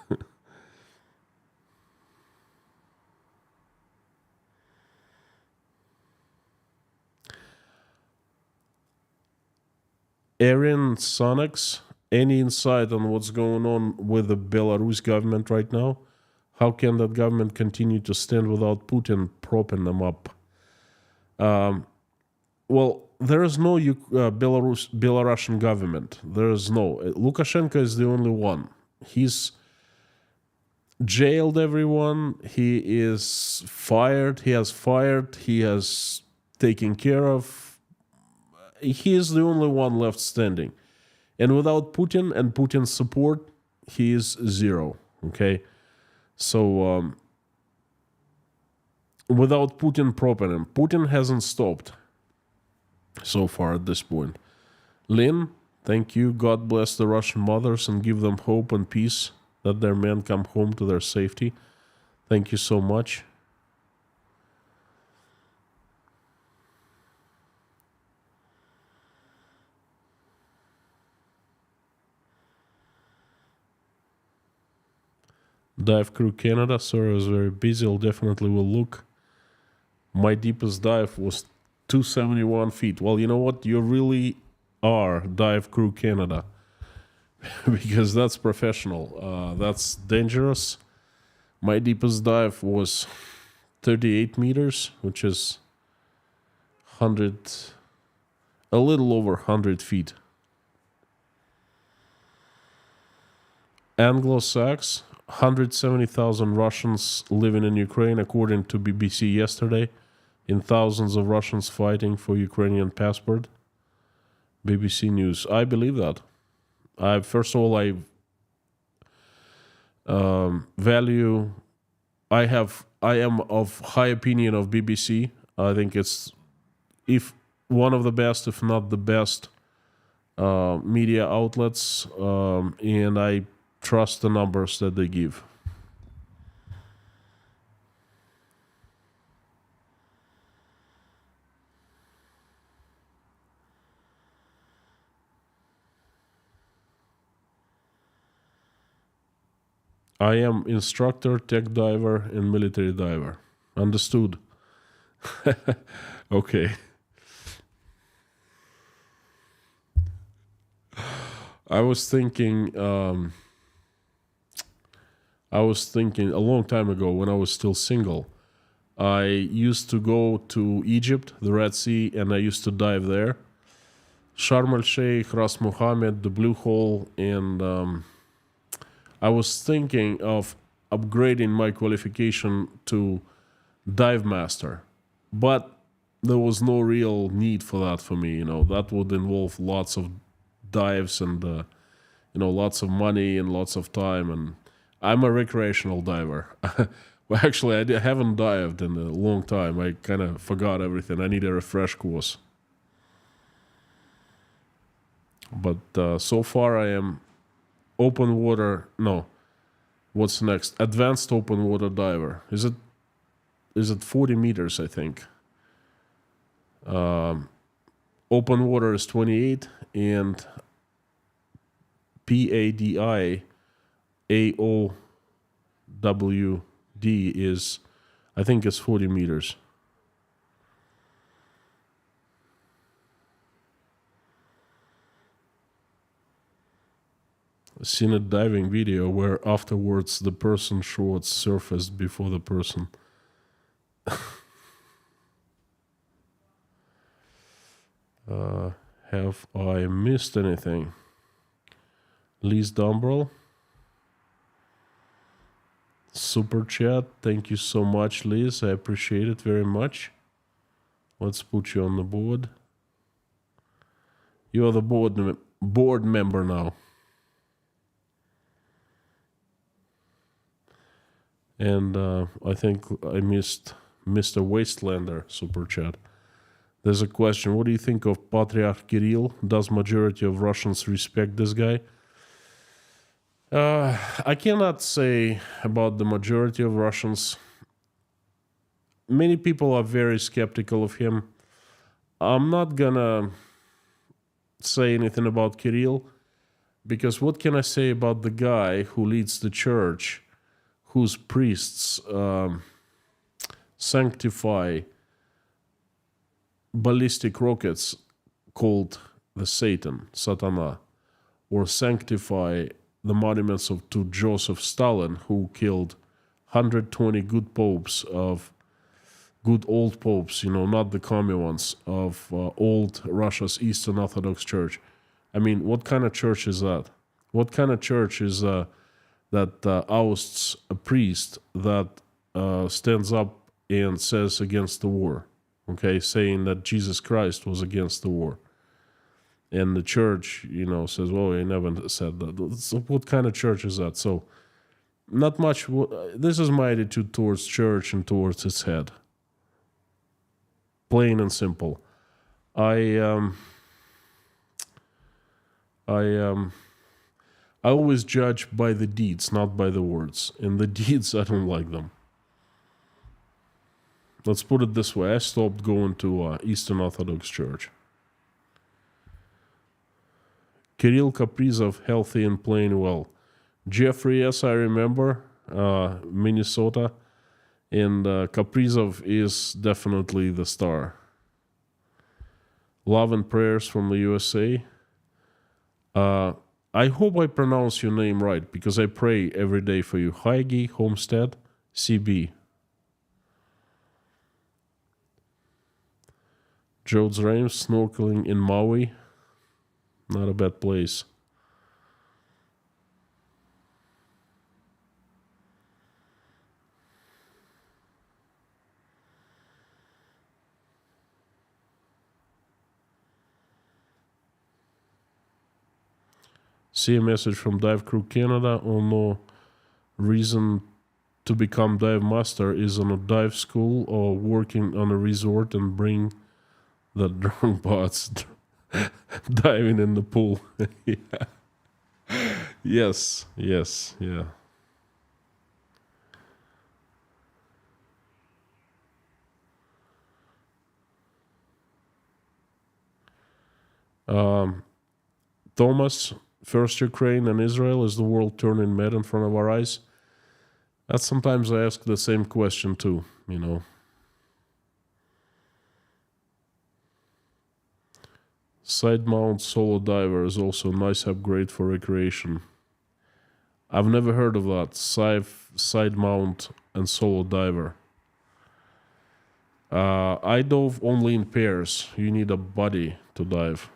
Erin Sonics, any insight on what's going on with the Belarus government right now? How can that government continue to stand without Putin propping them up? Well, there is no Belarusian government. There is no. Lukashenko is the only one. He's jailed everyone. He is fired. He has fired. He has taken care of. He is the only one left standing. And without Putin and Putin's support, he is zero. Okay? So, without Putin propping him, Putin hasn't stopped so far at this point. Lynn, thank you. God bless the Russian mothers and give them hope and peace that their men come home to their safety. Thank you so much. Dive Crew Canada, sorry, I was very busy. I'll definitely will look. My deepest dive was 271 feet. Well, you know what? You really are Dive Crew Canada because that's professional. That's dangerous. My deepest dive was 38 meters, which is 100, a little over 100 feet. Anglo-Sax, 170,000 Russians living in Ukraine, according to BBC yesterday, in thousands of Russians fighting for Ukrainian passport. BBC News. I believe that. First of all, I value. I am of high opinion of BBC. I think it's if one of the best, if not the best, media outlets, and I trust the numbers that they give. I am instructor, tech diver, and military diver. Understood. Okay. I was thinking a long time ago when I was still single. I used to go to Egypt, the Red Sea, and I used to dive there. Sharm el Sheikh, Ras Mohammed, the Blue Hole, and I was thinking of upgrading my qualification to dive master, but there was no real need for that for me. That would involve lots of dives and lots of money and lots of time. And I'm a recreational diver. Well, actually, I haven't dived in a long time. I kind of forgot everything. I need a refresh course. But so far, I am open water. No, what's next? Advanced open water diver. Is it 40 meters? I think. Open water is 28, and PADI AOWD is, I think it's 40 meters. I've seen a diving video where afterwards the person shorts surfaced before the person. Have I missed anything? Liz Dumbrell. Super chat. Thank you so much, Liz. I appreciate it very much. Let's put you on the board. You are the board member now. And I think I missed Mr. Wastelander super chat. There's a question. What do you think of Patriarch Kirill? Does majority of Russians respect this guy? I cannot say about the majority of Russians. Many people are very skeptical of him. I'm not gonna say anything about Kirill, because what can I say about the guy who leads the church, whose priests sanctify ballistic rockets called the Satana, or sanctify the monuments to Joseph Stalin, who killed 120 good old popes, not the commie ones, of old Russia's Eastern Orthodox Church. I mean, what kind of church is that? What kind of church is that ousts a priest that stands up and says against the war? Okay, saying that Jesus Christ was against the war. And the church, says, well, he never said that. So what kind of church is that? So not much. This is my attitude towards church and towards its head. Plain and simple. I I always judge by the deeds, not by the words. And the deeds, I don't like them. Let's put it this way. I stopped going to Eastern Orthodox Church. Kirill Kaprizov, healthy and playing well. Jeffrey, yes, I remember. Minnesota. And Kaprizov is definitely the star. Love and prayers from the USA. I hope I pronounce your name right, because I pray every day for you. Heigi Homestead, CB. Joe's Rames, snorkeling in Maui. Not a bad place. See a message from Dive Crew Canada. Oh no reason to become dive master is on a dive school or working on a resort and bring the drunk bots diving in the pool. Yeah. Yes, yeah. Thomas, first Ukraine and Israel, is the world turning mad in front of our eyes? That sometimes I ask the same question too, you know. Side mount solo diver is also a nice upgrade for recreation. I've never heard of that. Side mount and solo diver. I dove only in pairs. You need a buddy to dive.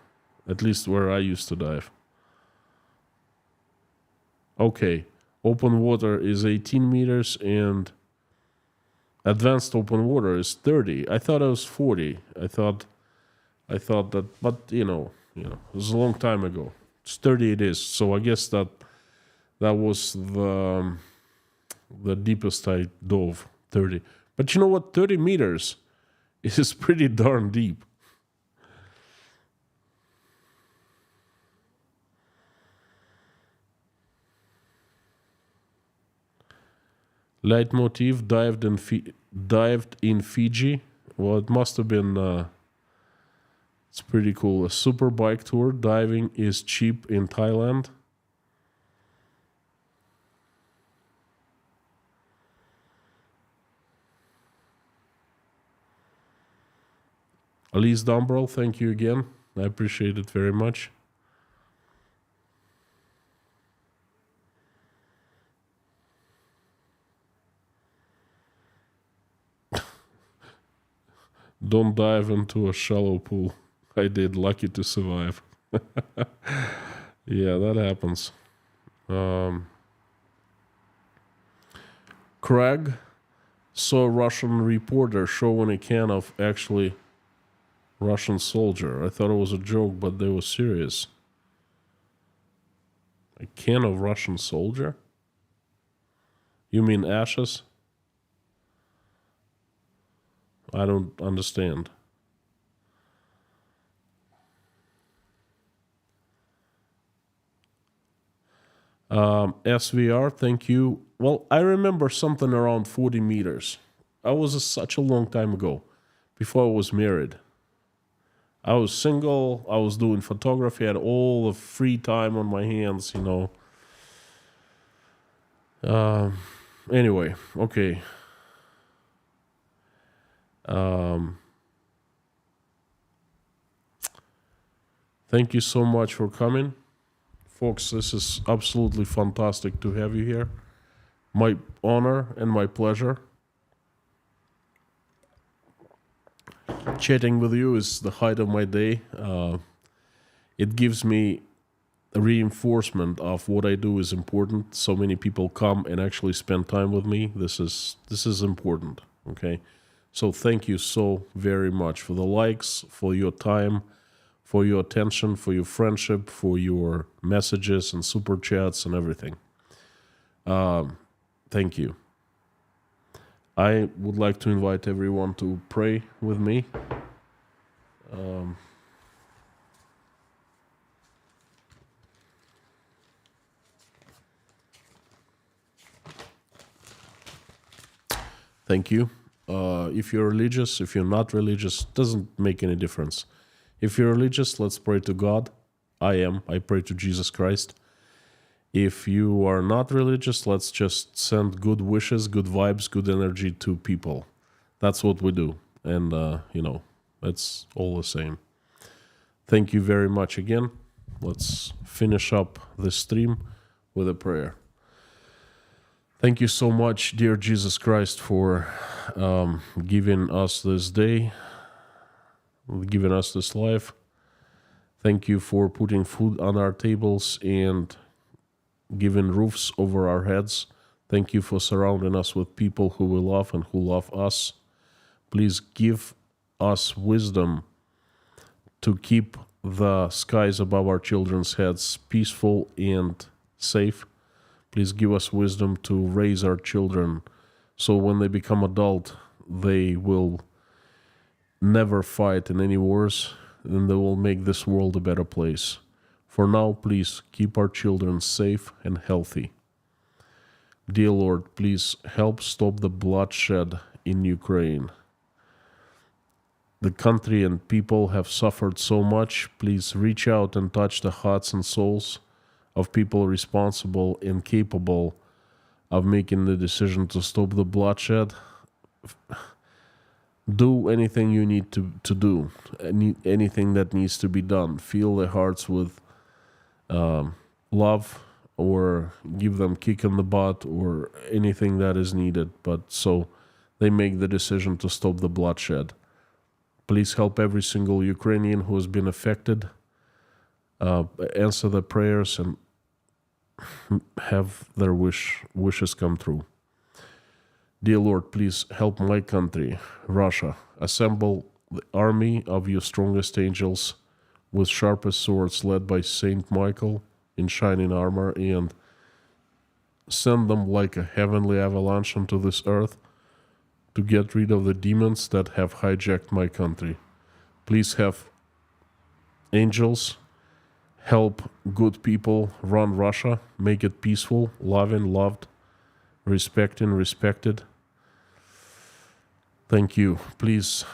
At least where I used to dive. Okay. Open water is 18 meters and advanced open water is 30. I thought it was 40. I thought that, but you know, it was a long time ago. It's 30 it is. So I guess that was the deepest I dove, 30. But you know what? 30 meters is pretty darn deep. Leitmotiv dived in Fiji. Well, it must have been. It's pretty cool. A super bike tour. Diving is cheap in Thailand. Elise Dumbrell, thank you again. I appreciate it very much. Don't dive into a shallow pool. I did. Lucky to survive. Yeah, that happens. Craig saw a Russian reporter showing a can of actually Russian soldier. I thought it was a joke, but they were serious. A can of Russian soldier? You mean ashes? I don't understand. SVR, thank you. Well, I remember something around 40 meters. That was such a long time ago, before I was married. I was single, I was doing photography, I had all the free time on my hands, Anyway, okay. Thank you so much for coming. Folks, this is absolutely fantastic to have you here. My honor and my pleasure. Chatting with you is the height of my day. It gives me a reinforcement of what I do is important. So many people come and actually spend time with me. This is important, okay? So thank you so very much for the likes, for your time, for your attention, for your friendship, for your messages and super chats and everything. Thank you. I would like to invite everyone to pray with me. Thank you. If you're religious, if you're not religious, doesn't make any difference. If you're religious, let's pray to God. I am. I pray to Jesus Christ. If you are not religious, let's just send good wishes, good vibes, good energy to people. That's what we do. And, it's all the same. Thank you very much again. Let's finish up this stream with a prayer. Thank you so much, dear Jesus Christ, for giving us this day, giving us this life. Thank you for putting food on our tables and giving roofs over our heads. Thank you for surrounding us with people who we love and who love us. Please give us wisdom to keep the skies above our children's heads peaceful and safe. Please give us wisdom to raise our children so when they become adult, they will never fight in any wars and they will make this world a better place. For now, please keep our children safe and healthy. Dear Lord, please help stop the bloodshed in Ukraine. The country and people have suffered so much. Please reach out and touch the hearts and souls of people responsible and capable of making the decision to stop the bloodshed. Do anything you need to do, anything that needs to be done. Fill their hearts with love, or give them kick in the butt, or anything that is needed, but so they make the decision to stop the bloodshed. Please help every single Ukrainian who has been affected, answer their prayers, and have their wishes come true. Dear Lord, please help my country, Russia, assemble the army of your strongest angels with sharpest swords led by Saint Michael in shining armor, and send them like a heavenly avalanche onto this earth to get rid of the demons that have hijacked my country. Please have angels help good people run Russia, make it peaceful, loving, loved, respecting, respected. Thank you. Please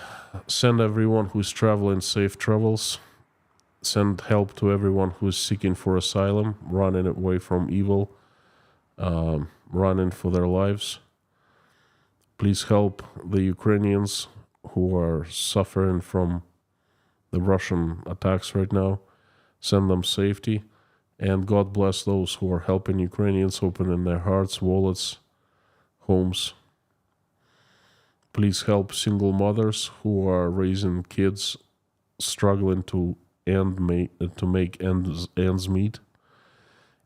send everyone who's traveling safe travels. Send help to everyone who's seeking for asylum, running away from evil, running for their lives. Please help the Ukrainians who are suffering from the Russian attacks right now. Send them safety. And God bless those who are helping Ukrainians, opening their hearts, wallets, homes. Please help single mothers who are raising kids, struggling to make ends meet.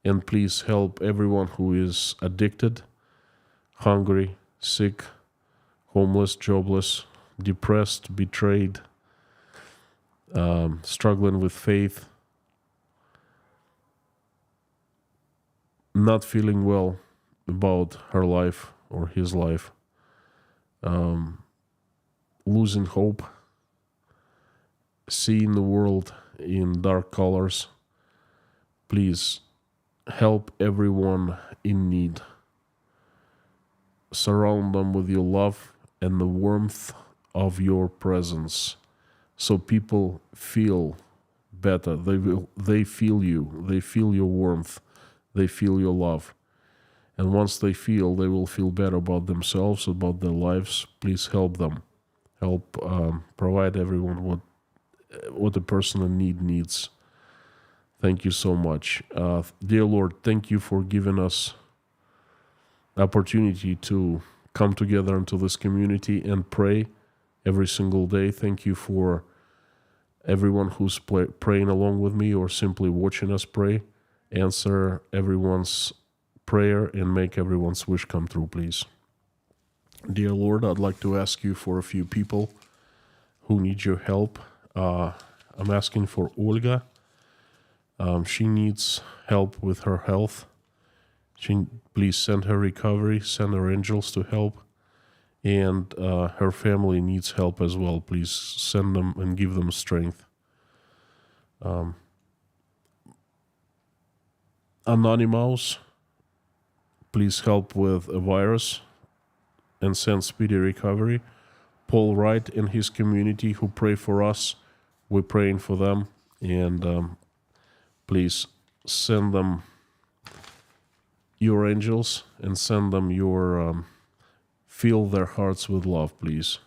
And please help everyone who is addicted, hungry, sick, homeless, jobless, depressed, betrayed, struggling with faith, not feeling well about her life or his life, losing hope, seeing the world in dark colors. Please help everyone in need. Surround them with your love and the warmth of your presence, so people feel better. They feel you. They feel your warmth. They feel your love. And once they will feel better about themselves, about their lives. Please help them. Help provide everyone what a person in need needs. Thank you so much. Dear Lord, thank you for giving us opportunity to come together into this community and pray every single day. Thank you for everyone who's praying along with me or simply watching us pray. Answer everyone's prayer and make everyone's wish come true, please. Dear Lord, I'd like to ask you for a few people who need your help. I'm asking for Olga. She needs help with her health. Please send her recovery, send her angels to help. And her family needs help as well. Please send them and give them strength. Anonymous, please help with a virus. and send speedy recovery. Paul Wright and his community who pray for us, we're praying for them. And please send them your angels and send them your, fill their hearts with love, please.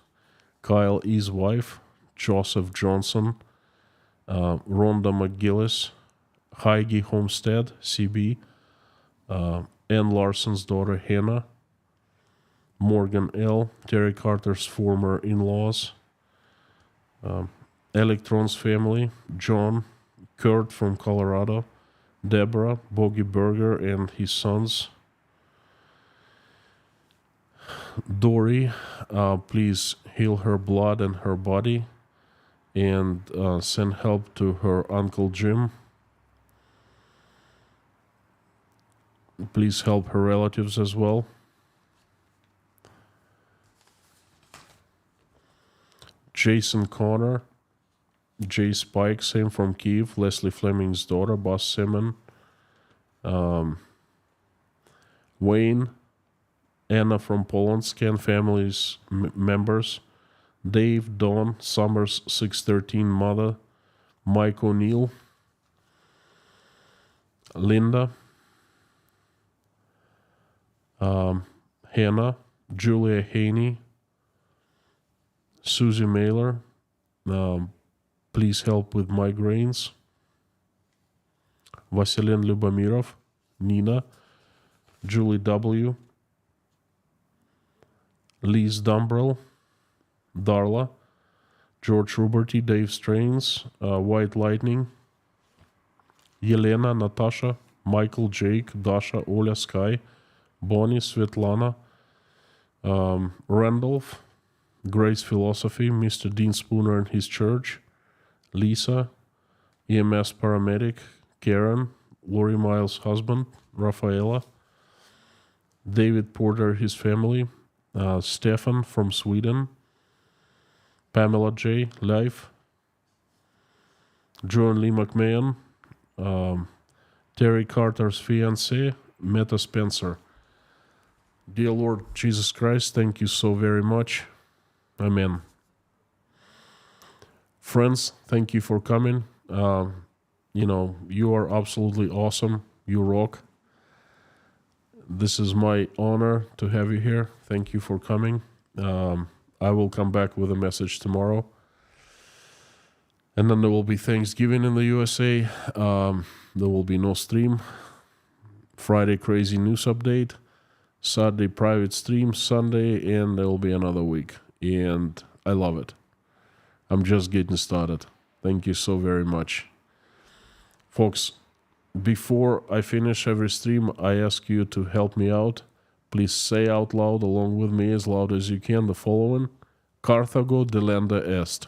Kyle E.'s wife, Joseph Johnson, Rhonda McGillis, Heige Homestead, CB, Ann Larson's daughter, Hannah, Morgan L., Terry Carter's former in-laws, Electron's family, John, Kurt from Colorado, Deborah, Bogey Berger and his sons, Dory, please heal her blood and her body, and send help to her Uncle Jim. Please help her relatives as well. Jason Connor, Jay Spike, same from Kiev, Leslie Fleming's daughter, Boss Simon, Wayne, Anna from Poland, Scan Family's members, Dave, Dawn, Summers 613 mother, Mike O'Neill, Linda, Hannah, Julia Haney, Susie Mailer, please help with migraines, Vasilin Lubomirov, Nina, Julie W., Lise Dumbrell, Darla, George Ruberty, Dave Strains, White Lightning, Yelena, Natasha, Michael, Jake, Dasha, Oля, Sky, Bonnie, Svetlana, Randolph, Grace Philosophy, Mr. Dean Spooner and his church, Lisa, EMS paramedic, Karen, Lori Miles' husband, Rafaela, David Porter, his family, Stefan from Sweden, Pamela J. Life, John Lee McMahon, Terry Carter's fiancée, Meta Spencer. Dear Lord Jesus Christ, thank you so very much. Amen. Friends, thank you for coming. You are absolutely awesome. You rock. This is my honor to have you here. Thank you for coming. I will come back with a message tomorrow. And then there will be Thanksgiving in the USA. There will be no stream. Friday, crazy news update. Saturday, private stream. Sunday, and there will be another week. And I love it. I'm just getting started. Thank you so very much. Folks, before I finish every stream, I ask you to help me out. Please say out loud along with me as loud as you can the following. Carthago delenda est.